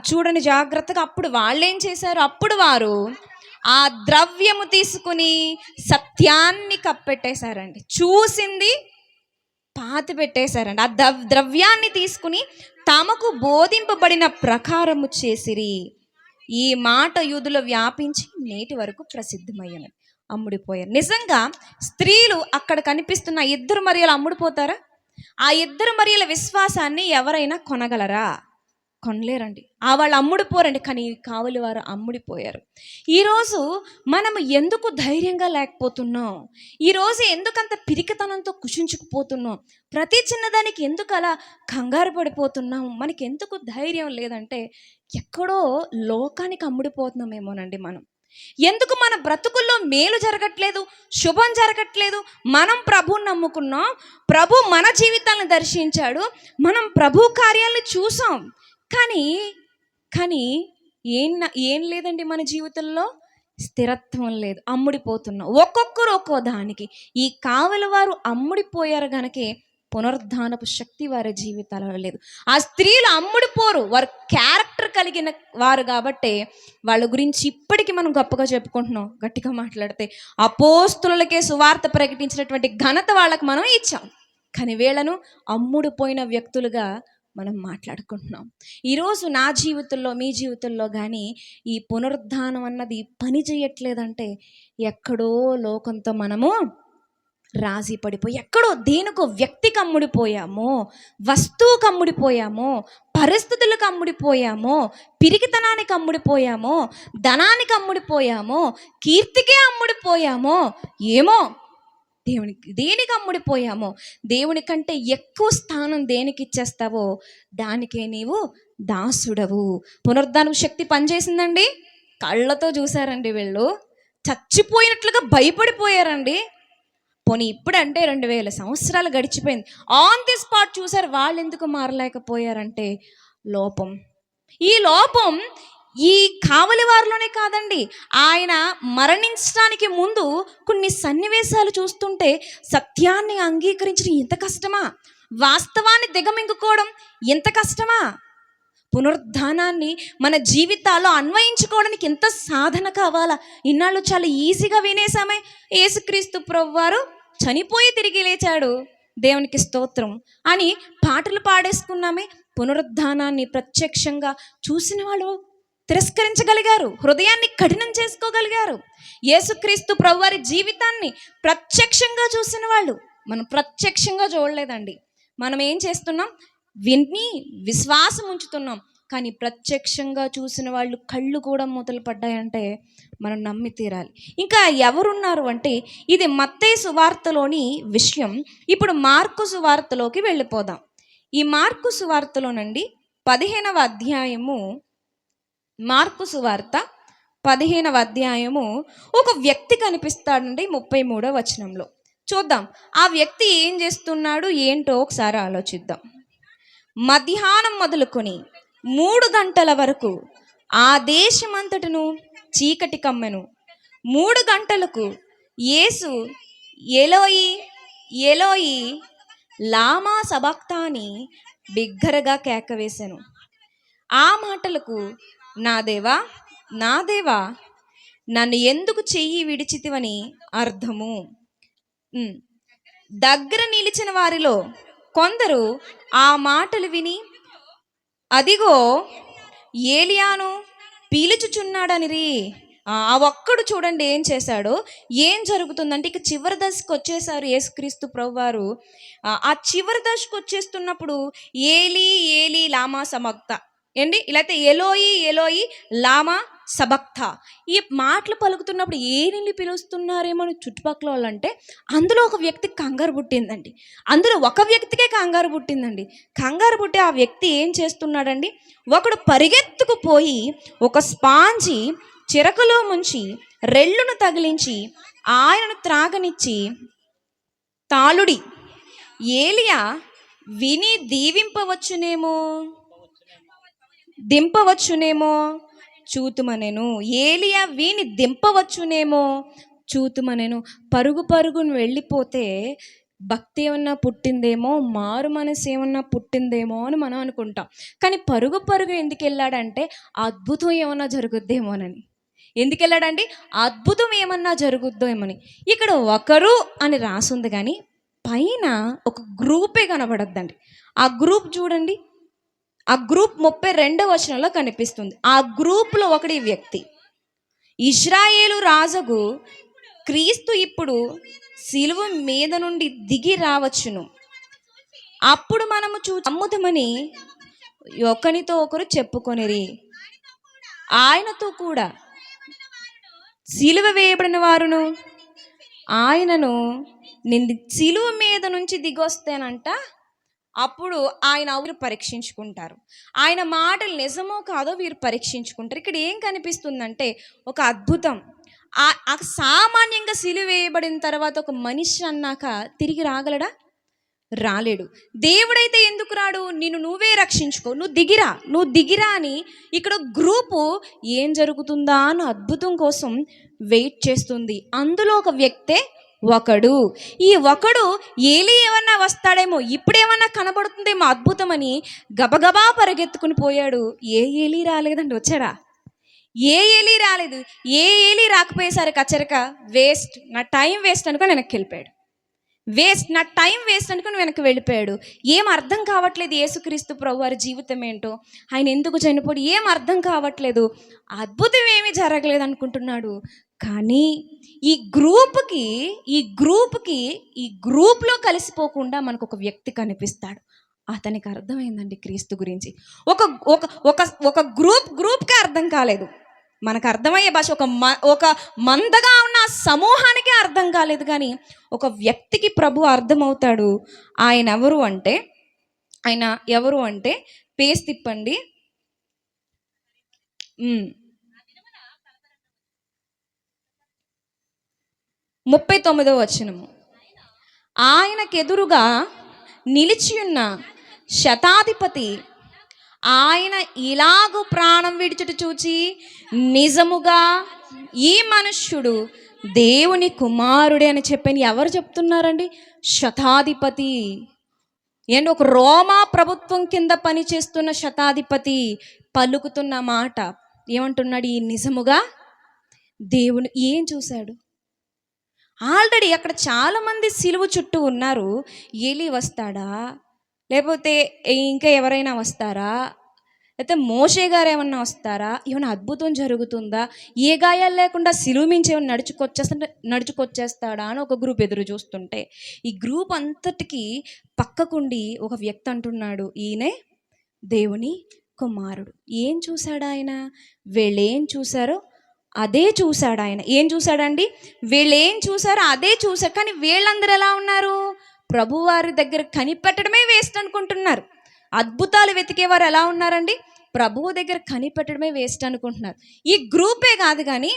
Speaker 1: చూడండి జాగ్రత్తగా. అప్పుడు వాళ్ళు ఏం చేశారు? అప్పుడు వారు ఆ ద్రవ్యము తీసుకుని సత్యాన్ని కప్పెట్టేశారండి. చూసింది పాతి పెట్టేశారండి. ఆ ద్రవ్యాన్ని తీసుకుని తమకు బోధింపబడిన ప్రకారము చేసిరి. ఈ మాట యూదులో వ్యాపించి నేటి వరకు ప్రసిద్ధమయ్యనది. అమ్ముడిపోయారు. నిజంగా స్త్రీలు అక్కడ కనిపిస్తున్న ఇద్దరు మరియలు అమ్ముడిపోతారా? ఆ ఇద్దరు మరియల విశ్వాసాన్ని ఎవరైనా కొనగలరా? కొనలేరండి. వాళ్ళు అమ్ముడిపోరండి. కానీ కావలి వారు అమ్ముడిపోయారు. ఈరోజు మనము ఎందుకు ధైర్యంగా లేకపోతున్నాం? ఈరోజు ఎందుకంత పిరికితనంతో కుషించుకుపోతున్నాం? ప్రతి చిన్నదానికి ఎందుకు అలా కంగారు పడిపోతున్నాం? మనకి ఎందుకు ధైర్యం లేదంటే ఎక్కడో లోకానికి అమ్ముడిపోతున్నామేమోనండి మనం. ఎందుకు మన బ్రతుకుల్లో మేలు జరగట్లేదు, శుభం జరగట్లేదు? మనం ప్రభువుని నమ్ముకున్నాం, ప్రభు మన జీవితాలను దర్శించాడు, మనం ప్రభు కార్యాలను చూసాం. కానీ ఏం లేదండి మన జీవితంలో? స్థిరత్వం లేదు. అమ్ముడిపోతున్నాం. ఒక్కొక్కరు ఒక్కో దానికి. ఈ కావలి వారు అమ్ముడిపోయారు గనకే పునరుద్ధానపు శక్తి వారి జీవితాలలో లేదు. ఆ స్త్రీలు అమ్ముడిపోరు, వారు క్యారెక్టర్ కలిగిన వారు కాబట్టి వాళ్ళ గురించి ఇప్పటికీ మనం గొప్పగా చెప్పుకుంటున్నాం. గట్టిగా మాట్లాడితే అపోస్తులకే సువార్త ప్రకటించినటువంటి ఘనత వాళ్ళకి మనం ఇచ్చాం. కానీ వీళ్ళను అమ్ముడిపోయిన వ్యక్తులుగా మనం మాట్లాడుకుంటున్నాం. ఈరోజు నా జీవితంలో, మీ జీవితంలో కానీ ఈ పునరుద్ధానం అన్నది పని చేయట్లేదంటే ఎక్కడో లోకంతో మనము రాజీ పడిపోయి, ఎక్కడో దేనికో వ్యక్తికి అమ్ముడిపోయామో, వస్తువుకు అమ్ముడిపోయామో, పరిస్థితులకు అమ్ముడిపోయామో, పిరికితనానికి అమ్ముడిపోయామో, ధనానికి అమ్ముడిపోయామో, కీర్తికే అమ్ముడిపోయామో, ఏమో దేనికి అమ్ముడిపోయామో. దేవుని కంటే ఎక్కువ స్థానం దేనికి ఇచ్చేస్తావో దానికే నీవు దాసుడవు. పునరుద్ధానం శక్తి పనిచేసిందండి. కళ్ళతో చూశారండి. వీళ్ళు చచ్చిపోయినట్లుగా భయపడిపోయారండి. పోనీ ఇప్పుడంటే 2000 సంవత్సరాలు గడిచిపోయింది. ఆన్ ది స్పాట్ చూశారు. వాళ్ళు ఎందుకు మారలేకపోయారంటే లోపం. ఈ లోపం ఈ కావలి వారిలోనే కాదండి. ఆయన మరణించడానికి ముందు కొన్ని సన్నివేశాలు చూస్తుంటే సత్యాన్ని అంగీకరించడం ఎంత కష్టమా? వాస్తవాన్ని దిగమింగుకోవడం ఎంత కష్టమా? పునరుద్ధానాన్ని మన జీవితాల్లో అన్వయించుకోవడానికి ఎంత సాధన కావాలా? ఇన్నాళ్ళు చాలా ఈజీగా వినేసామే. యేసుక్రీస్తు ప్రభువారు చనిపోయి తిరిగి లేచాడు, దేవునికి స్తోత్రం అని పాటలు పాడేసుకున్నామే. పునరుద్ధానాన్ని ప్రత్యక్షంగా చూసిన వాళ్ళు తిరస్కరించగలిగారు, హృదయాన్ని కఠినం చేసుకోగలిగారు. యేసుక్రీస్తు ప్రభువారి జీవితాన్ని ప్రత్యక్షంగా చూసిన వాళ్ళు మనం ప్రత్యక్షంగా చూడలేదండి. మనం ఏం చేస్తున్నాం? విని విశ్వాసం ఉంచుతున్నాం. కానీ ప్రత్యక్షంగా చూసిన వాళ్ళు కళ్ళు కూడా మూతలు పడ్డాయంటే మనం నమ్మి తీరాలి. ఇంకా ఎవరున్నారు అంటే, ఇది మత్తయి సువార్తలోని విషయం. ఇప్పుడు మార్కు సువార్తలోకి వెళ్ళిపోదాం. ఈ మార్కు సువార్తలోనండి 15వ అధ్యాయము, మార్కు సువార్త 15వ అధ్యాయము ఒక వ్యక్తి కనిపిస్తాడండి 33వ వచనంలో. చూద్దాం ఆ వ్యక్తి ఏం చేస్తున్నాడు ఏంటో ఒకసారి ఆలోచిద్దాం. మధ్యాహ్నం మొదలుకొని 3 గంటల వరకు ఆ దేశమంతటను చీకటి కమ్మెను. 3 గంటలకు యేసు ఎలోయి ఎలోయి లామా సబక్తాని బిగ్గరగా కేకవేశాను. ఆ మాటలకు నా దేవా నా దేవా నన్ను ఎందుకు చెయ్యి విడిచితివని అర్థము. దగ్గర నిలిచిన వారిలో కొందరు ఆ మాటలు విని, అదిగో ఏలియాను పీలుచుచున్నాడనిరి. ఆ ఒక్కడు చూడండి ఏం చేశాడో. ఏం జరుగుతుందంటే ఇక చివరి దశకు వచ్చేసారు యేసుక్రీస్తు ప్రభువారు. ఆ చివరి దశకు వచ్చేస్తున్నప్పుడు ఏలీ ఏలీ లామా సమక్త ఏంటి ఇలా అయితే ఎలోయి ఎలోయి లామా సబక్త ఈ మాటలు పలుకుతున్నప్పుడు ఏలిని పిలుస్తున్నారేమో చుట్టుపక్కల వాళ్ళంటే అందులో ఒక వ్యక్తికి కంగారు పుట్టిందండి. అందులో ఒక వ్యక్తికే కంగారు పుట్టిందండి. కంగారు పుట్టి ఆ వ్యక్తి ఏం చేస్తున్నాడండి, ఒకడు పరిగెత్తుకు పోయి ఒక స్పాంజి చిరకలో ముంచి రెల్లును తగిలించి ఆయనను త్రాగనిచ్చి తాళుడి ఏలియా విని దీవింపవచ్చునేమో దింపవచ్చునేమో చూతుమనెను. ఏలియా వీని దింపవచ్చునేమో చూతుమనెను. పరుగు పరుగును వెళ్ళిపోతే భక్తి ఏమన్నా పుట్టిందేమో, మారు మనసు ఏమన్నా పుట్టిందేమో అని మనం అనుకుంటాం. కానీ పరుగు పరుగు ఎందుకు వెళ్ళాడంటే అద్భుతం ఏమన్నా జరుగుద్దేమోనని. ఎందుకు వెళ్ళాడండి? అద్భుతం ఏమన్నా జరుగుద్దేమని. ఇక్కడ ఒకరు అని రాసుంది కానీ పైన ఒక గ్రూపే కనబడద్దండి. ఆ గ్రూప్ చూడండి, ఆ గ్రూప్ 32వ వచనంలో కనిపిస్తుంది. ఆ గ్రూప్లో ఒకటి వ్యక్తి, ఇశ్రాయేలు రాజుకు క్రీస్తు ఇప్పుడు సిలువ మీద నుండి దిగి రావచ్చును. అప్పుడు మనము అమ్ముదమని ఒకనితో ఒకరు చెప్పుకొనిరి. ఆయనతో కూడా సిలువ వేయబడిన వారును ఆయనను నింది సిలువ మీద నుంచి దిగొస్తేనంట అప్పుడు ఆయన వీరు పరీక్షించుకుంటారు. ఆయన మాటలు నిజమో కాదో వీరు పరీక్షించుకుంటారు. ఇక్కడ ఏం కనిపిస్తుందంటే ఒక అద్భుతం. ఆ సామాన్యంగా సిలువ వేయబడిన తర్వాత ఒక మనిషి అన్నాక తిరిగి రాగలడా? రాలేడు. దేవుడైతే ఎందుకు రాడు? నువ్వే రక్షించుకో, నువ్వు దిగిరా అని ఇక్కడ గ్రూపు ఏం జరుగుతుందా అని అద్భుతం కోసం వెయిట్ చేస్తుంది. అందులో ఒక వ్యక్తే ఒకడు. ఈ ఒకడు ఏలీ ఏమన్నా వస్తాడేమో, ఇప్పుడేమన్నా కనబడుతుందేమో అద్భుతమని గబగబా పరిగెత్తుకుని పోయాడు. ఏ ఏలీ రాలేదండి. వచ్చాడా? ఏ ఏలీ రాలేదు. ఏ ఏలీ రాకపోయేసరికి అచ్చరిక వేస్ట్, నా టైం వేస్ట్ అనుకుని వెనక్కి వెళ్ళిపోయాడు. నా టైం వేస్ట్ అనుకుని వెనక్కి వెళ్ళిపోయాడు. ఏం అర్థం కావట్లేదు యేసుక్రీస్తు ప్రభువారి జీవితం ఏంటో, ఆయన ఎందుకు చనిపోడు ఏం అర్థం కావట్లేదు, అద్భుతం ఏమీ జరగలేదు అనుకుంటున్నాడు. కానీ ఈ గ్రూప్లో కలిసిపోకుండా మనకు ఒక వ్యక్తి కనిపిస్తాడు. అతనికి అర్థమైందండి క్రీస్తు గురించి. ఒక గ్రూప్కే అర్థం కాలేదు. మనకు అర్థమయ్యే భాష ఒక మందగా ఉన్న సమూహానికే అర్థం కాలేదు. కానీ ఒక వ్యక్తికి ప్రభు అర్థమవుతాడు. ఆయన ఎవరు అంటే పేస్ తిప్పండి. 39వ వచనము. ఆయనకెదురుగా నిలిచియున్న శతాధిపతి ఆయన ఇలాగూ ప్రాణం విడిచుట చూచి, నిజముగా ఈ మనుష్యుడు దేవుని కుమారుడే అని చెప్పని ఎవరు చెప్తున్నారండి? శతాధిపతి. ఏంటి? ఒక రోమా ప్రభుత్వం కింద పనిచేస్తున్న శతాధిపతి పలుకుతున్న మాట ఏమంటున్నాడు? ఈ నిజముగా దేవుని ఏం చూశాడు? ఆల్రెడీ అక్కడ చాలామంది సిలువ చుట్టూ ఉన్నారు. ఏలీ వస్తాడా, లేకపోతే ఇంకా ఎవరైనా వస్తారా, అయితే మోషే గారు ఏమన్నా వస్తారా? ఏమైనా అద్భుతం జరుగుతుందా? ఏ గాయాలు లేకుండా సిలువ మించి ఏమైనా నడుచుకొచ్చేస్తాడా అని ఒక గ్రూప్ ఎదురు చూస్తుంటే, ఈ గ్రూప్ అంతటికి పక్కకుండి ఒక వ్యక్తి అంటున్నాడు, ఈయనే దేవుని కుమారుడు. ఏం చూశాడు ఆయన? వీళ్ళేం చూశారో అదే చూశాడు ఆయన. ఏం చూశాడండి? వీళ్ళేం చూశారో అదే చూశారు. కానీ వీళ్ళందరూ ఎలా ఉన్నారు? ప్రభువారి దగ్గర కనిపెట్టడమే వేస్ట్ అనుకుంటున్నారు. అద్భుతాలు వెతికేవారు ఎలా ఉన్నారండి? ప్రభువు దగ్గర కనిపెట్టడమే వేస్ట్ అనుకుంటున్నారు. ఈ గ్రూపే కాదు కానీ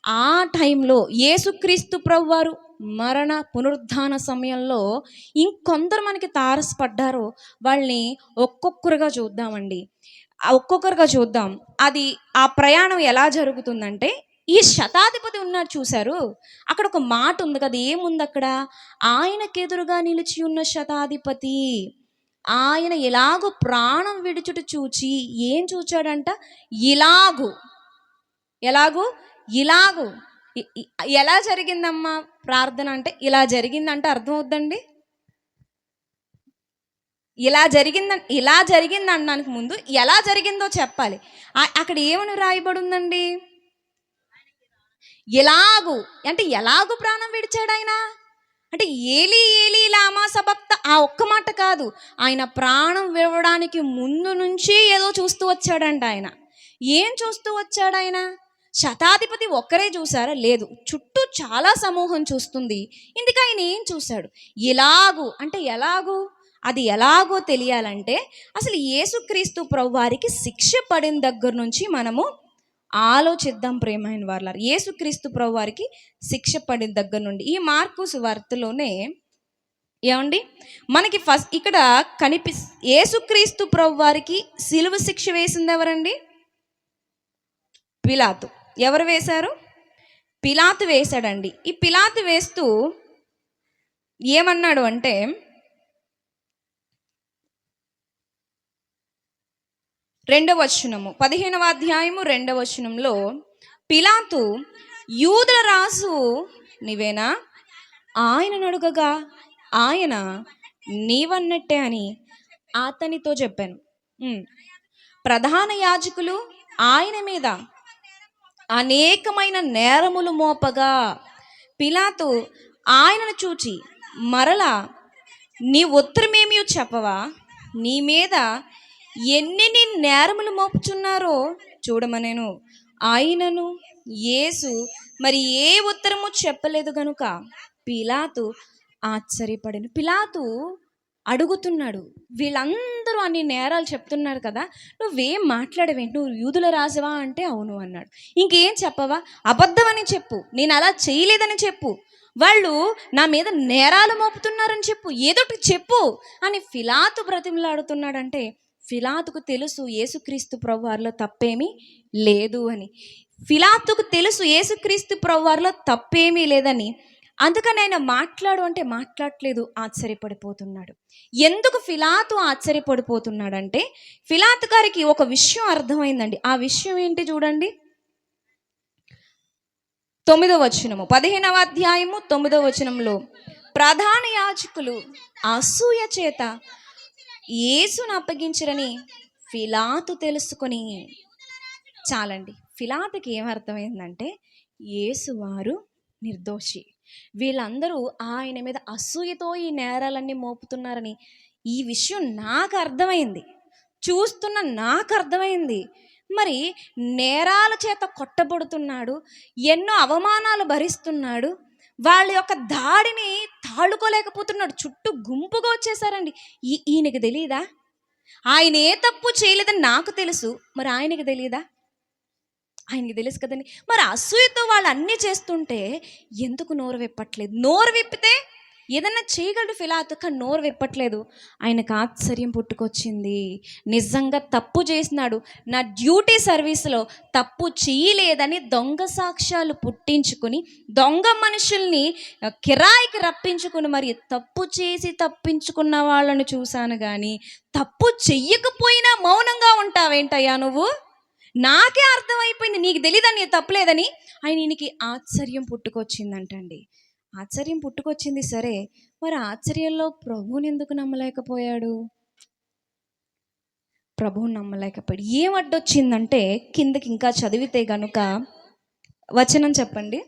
Speaker 1: ఆ టైంలో యేసుక్రీస్తు ప్రభువారు మరణ పునరుద్ధాన సమయంలో ఇంకొందరు మనకి తారసపడ్డారో వాళ్ళని ఒక్కొక్కరుగా చూద్దామండి. ఒక్కొక్కరుగా చూద్దాం. అది ఆ ప్రయాణం ఎలా జరుగుతుందంటే, ఈ శతాధిపతి ఉన్నాడు చూశారు, అక్కడ ఒక మాట ఉంది కదా, ఏముంది అక్కడ? ఆయనకెదురుగా నిలిచి ఉన్న శతాధిపతి ఆయన ఎలాగో ప్రాణం విడుచుట చూచి ఏం చూచాడంట? ఇలాగు ఎలాగూ ఇలాగు ఎలా జరిగిందమ్మా ప్రార్థన అంటే? ఇలా జరిగిందంటే అర్థం అవుద్దండి. ఇలా జరిగింది అనడానికి ముందు ఎలా జరిగిందో చెప్పాలి. అక్కడ ఏమని రాయబడి ఉందండి? ఎలాగు అంటే ఎలాగు ప్రాణం విడిచాడు ఆయన అంటే, ఏలి ఏలి లామా సబక్త ఆ ఒక్క మాట కాదు, ఆయన ప్రాణం విడవడానికి ముందు నుంచి ఏదో చూస్తూ వచ్చాడంట ఆయన. ఏం చూస్తూ వచ్చాడు ఆయన? శతాధిపతి ఒక్కరే చూసారా? లేదు, చుట్టూ చాలా సమూహం చూస్తుంది. ఇందుకు ఆయన ఏం చూశాడు? ఇలాగు అంటే ఎలాగు? అది ఎలాగో తెలియాలంటే అసలు యేసుక్రీస్తు ప్రభువారికి శిక్ష పడిన దగ్గర నుంచి మనము ఆలోచిద్దాం ప్రేమైన వారలారా. యేసుక్రీస్తు ప్రభువారికి శిక్ష పడిన దగ్గర నుండి ఈ మార్కు సువార్తలోనే ఏమండి మనకి ఫస్ట్ ఇక్కడ యేసుక్రీస్తు ప్రభువారికి సిలువ శిక్ష వేసింది ఎవరండి? పిలాతు. ఎవరు వేశారు? పిలాతు వేశాడండి. ఈ పిలాతు వేస్తూ ఏమన్నాడు అంటే, 2వ వచనము 15వ అధ్యాయము 2వ వచనంలో, పిలాతు యూదుల రాజు నీవేనా? ఆయనను అడుగగా ఆయన నీవన్నట్టే అని అతనితో చెప్పాను. ప్రధాన యాజకులు ఆయన మీద అనేకమైన నేరములు మోపగా పిలాతు ఆయనను చూచి మరలా నీ ఉత్తరమేమీ చెప్పవా? నీ మీద ఎన్ని నేరములు మోపుచున్నారో చూడమనేను. ఆయనను యేసు మరి ఏ ఉత్తరము చెప్పలేదు గనుక పిలాతు ఆశ్చర్యపడిన. పిలాతు అడుగుతున్నాడు, వీళ్ళందరూ అన్ని నేరాలు చెప్తున్నారు కదా, నువ్వేం మాట్లాడవేంటి? నువ్వు యూదుల రాజువా అంటే అవును అన్నాడు. ఇంకేం చెప్పవా? అబద్ధమని చెప్పు, నేను అలా చేయలేదని చెప్పు, వాళ్ళు నా మీద నేరాలు మోపుతున్నారని చెప్పు, ఏదోటి చెప్పు అని పిలాతు బ్రతిమలాడుతున్నాడంటే పిలాతుకు తెలుసు యేసుక్రీస్తు ప్రభువారిలో తప్పేమీ లేదు అని. పిలాతుకు తెలుసు యేసుక్రీస్తు ప్రభువారిలో తప్పేమీ లేదని. అందుకని ఆయన మాట్లాడు అంటే మాట్లాడట్లేదు, ఆశ్చర్యపడిపోతున్నాడు. ఎందుకు పిలాతు ఆశ్చర్యపడిపోతున్నాడంటే, పిలాతు గారికి ఒక విషయం అర్థమైందండి. ఆ విషయం ఏంటి చూడండి. 9వ వచనము 15వ అధ్యాయము 9వ వచనంలో, ప్రధాన యాజకులు అసూయ చేత యేసును అప్పగించరని పిలాతు తెలుసుకొని. చాలండి, పిలాతుకి ఏమర్థమైందంటే యేసు వారు నిర్దోషి, వీళ్ళందరూ ఆయన మీద అసూయతో ఈ నేరాలన్నీ మోపుతున్నారని ఈ విషయం నాకు అర్థమైంది, చూస్తున్న నాకు అర్థమైంది. మరి నేరాల చేత కొట్టబడుతున్నాడు, ఎన్నో అవమానాలు భరిస్తున్నాడు, వాళ్ళ యొక్క దాడిని తాళుకోలేకపోతున్నాడు, చుట్టూ గుంపుగా వచ్చేసారండి. ఈయనకి తెలియదా? ఆయన ఏ తప్పు చేయలేదని నాకు తెలుసు, మరి ఆయనకి తెలియదా? ఆయనకి తెలుసు కదండి. మరి అసూయతో వాళ్ళు అన్నీ చేస్తుంటే ఎందుకు నోరు విప్పట్లేదు? నోరు విప్పితే ఏదన్నా చేయగలడు పిలాతు, కానీ నోరు విప్పట్లేదు. ఆయనకు ఆశ్చర్యం పుట్టుకొచ్చింది. నిజంగా తప్పు చేసినాడు, నా డ్యూటీ సర్వీస్లో తప్పు చేయలేదని దొంగ సాక్ష్యాలు పుట్టించుకుని దొంగ మనుషుల్ని కిరాయికి రప్పించుకుని మరి తప్పు చేసి తప్పించుకున్న వాళ్ళను చూశాను, కానీ తప్పు చెయ్యకపోయినా మౌనంగా ఉంటావేంటయ్యా నువ్వు? నాకే అర్థమైపోయింది, నీకు తెలీదని, నీ తప్పులేదని. ఆయనకి ఆశ్చర్యం పుట్టుకొచ్చిందంటండి. ఆశ్చర్యం పుట్టుకొచ్చింది సరే, మరి ఆశ్చర్యంలో ప్రభువుని ఎందుకు నమ్మలేకపోయాడు? ప్రభువు నమ్మలేకపోయాడు. ఏం అడ్డొచ్చిందంటే కిందకి ఇంకా చదివితే గనుక వచనం చెప్పండి,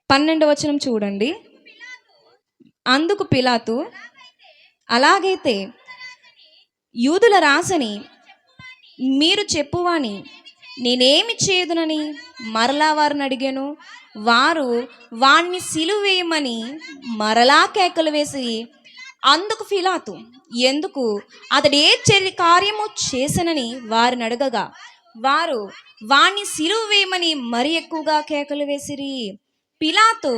Speaker 1: 12వ వచనం చూడండి. అందుకు పిలాతు, అలాగైతే యూదుల రాజని మీరు చెప్పువాని నేనేమి చేయదునని మరలా వారిని అడిగాను. వారు వాణ్ణి సిలువ వేయమని మరలా కేకలు వేసి, అందుకు పిలాతు ఎందుకు అతడు ఏ కార్యము చేసనని వారిని అడగగా వారు వాణ్ణి సిలువ వేయమని మరి ఎక్కువగా కేకలు వేసిరి. పిలాతు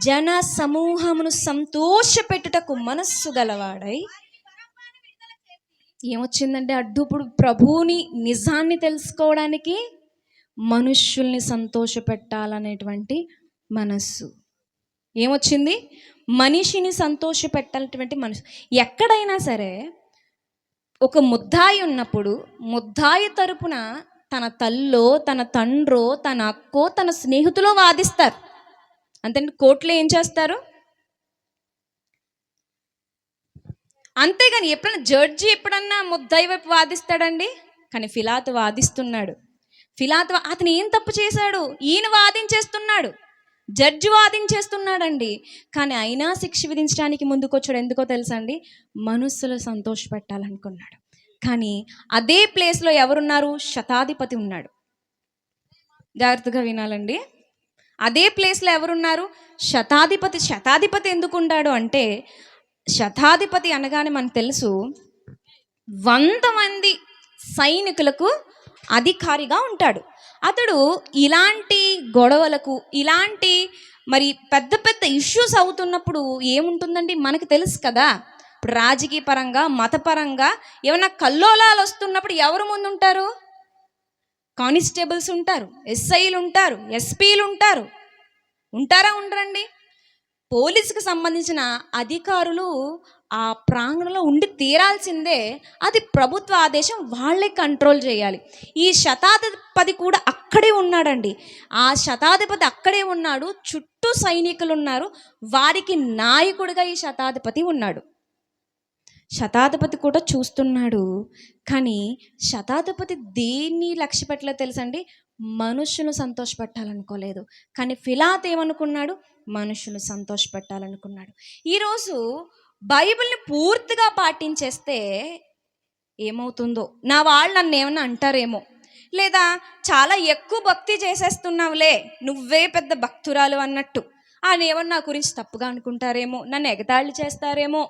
Speaker 1: జన సమూహమును సంతోషపెట్టుటకు మనస్సు గలవాడై ఏమొచ్చిందంటే అడ్డు, ఇప్పుడు ప్రభువుని నిజాన్ని తెలుసుకోవడానికి మనుష్యుల్ని సంతోషపెట్టాలనేటువంటి మనస్సు ఏమొచ్చింది? మనిషిని సంతోషపెట్టాలనేటువంటి మనసు. ఎక్కడైనా సరే ఒక ముద్దాయి ఉన్నప్పుడు ముద్దాయి తరపున తన తల్లో, తన తండ్రో, తన అక్కో, తన స్నేహితులో వాదిస్తారు. అంతే. కోర్టులో ఏం చేస్తారు? అంతేగాని ఎప్పుడన్నా జడ్జి ఎప్పుడన్నా ముద్దాయి వైపు వాదిస్తాడండి? కానీ పిలాతు వాదిస్తున్నాడు. అతను ఏం తప్పు చేశాడు? ఈయన వాదించేస్తున్నాడు, జడ్జి వాదించేస్తున్నాడండి. కానీ అయినా శిక్ష విధించడానికి ముందుకొచ్చాడు. ఎందుకో తెలుసా అండి? మనుషులు సంతోషపెట్టాలనుకున్నాడు. కానీ అదే ప్లేస్లో ఎవరున్నారు? శతాధిపతి ఉన్నాడు. జాగ్రత్తగా వినాలండి. అదే ప్లేస్లో ఎవరున్నారు? శతాధిపతి. శతాధిపతి ఎందుకు ఉన్నాడు అంటే, శతాధిపతి అనగానే మనకు తెలుసు 100 మంది సైనికులకు అధికారిగా ఉంటాడు. అతడు ఇలాంటి గొడవలకు, ఇలాంటి మరి పెద్ద పెద్ద ఇష్యూస్ అవుతున్నప్పుడు ఏముంటుందండి మనకు తెలుసు కదా. ఇప్పుడు రాజకీయ పరంగా, మతపరంగా ఏమైనా కల్లోలాలు వస్తున్నప్పుడు ఎవరు ముందు ఉంటారు? కానిస్టేబుల్స్ ఉంటారు, ఎస్ఐలు ఉంటారు, ఎస్పీలు ఉంటారు. ఉంటారా? ఉండరండి. పోలీసుకు సంబంధించిన అధికారులు ఆ ప్రాంగణంలో ఉండి తీరాల్సిందే. అది ప్రభుత్వ ఆదేశం, వాళ్ళే కంట్రోల్ చేయాలి. ఈ శతాధిపతి కూడా అక్కడే ఉన్నాడండి. ఆ శతాధిపతి అక్కడే ఉన్నాడు, చుట్టూ సైనికులు ఉన్నారు, వారికి నాయకుడిగా ఈ శతాధిపతి ఉన్నాడు. శతాధిపతి కూడా చూస్తున్నాడు. కానీ శతాధిపతి దేన్ని లక్ష్య పెట్టలేదు తెలుసండి? మనుషులు సంతోషపెట్టాలనుకోలేదు. కానీ పిలాతు ఏమనుకున్నాడు? మనుషులు సంతోషపెట్టాలనుకున్నాడు. ఈరోజు బైబిల్ని పూర్తిగా పాటించేస్తే ఏమవుతుందో, నా వాళ్ళు నన్ను ఏమన్నా అంటారేమో, లేదా చాలా ఎక్కువ భక్తి చేసేస్తున్నావులే, నువ్వే పెద్ద భక్తురాలు అన్నట్టు అని ఏమన్నా నా గురించి తప్పుగా అనుకుంటారేమో, నన్ను ఎగతాళి చేస్తారేమో,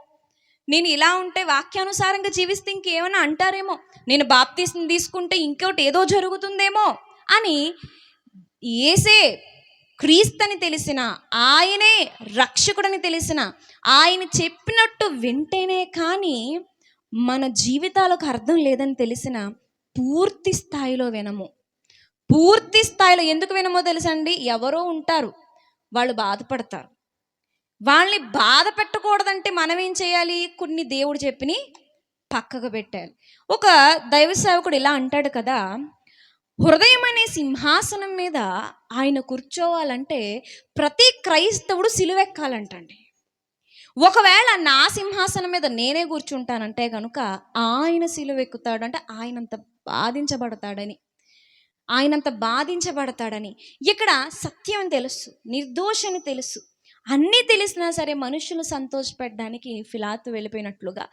Speaker 1: నేను ఇలా ఉంటే వాక్యానుసారంగా జీవిస్తే ఇంకేమైనా అంటారేమో, నేను బాప్తీసం తీసుకుంటే ఇంకోటి ఏదో జరుగుతుందేమో అని, యేసే క్రీస్తుని తెలిసిన, ఆయనే రక్షకుడని తెలిసిన, ఆయన చెప్పినట్టు వింటేనే కానీ మన జీవితాలకు అర్థం లేదని తెలిసిన పూర్తి స్థాయిలో వినము. పూర్తి స్థాయిలో ఎందుకు వినమో తెలుసండి? ఎవరో ఉంటారు, వాళ్ళు బాధపడతారు. వాళ్ళని బాధ పెట్టకూడదంటే మనం ఏం చేయాలి? కొన్ని దేవుడు చెప్పిని పక్కకు పెట్టాలి. ఒక దైవ సేవకుడు ఇలా అంటాడు కదా, హృదయం అనే సింహాసనం మీద ఆయన కూర్చోవాలంటే ప్రతి క్రైస్తవుడు సిలువెక్కాలంటండి. ఒకవేళ నా సింహాసనం మీద నేనే కూర్చుంటానంటే కనుక ఆయన సిలువెక్కుతాడు. అంటే ఆయనంత బాధించబడతాడని. ఇక్కడ సత్యం తెలుసు, నిర్దోషని తెలుసు, అన్నీ తెలిసినా సరే మనుషులు సంతోషపెట్టడానికి పిలాతు వెళ్ళిపోయినట్లుగా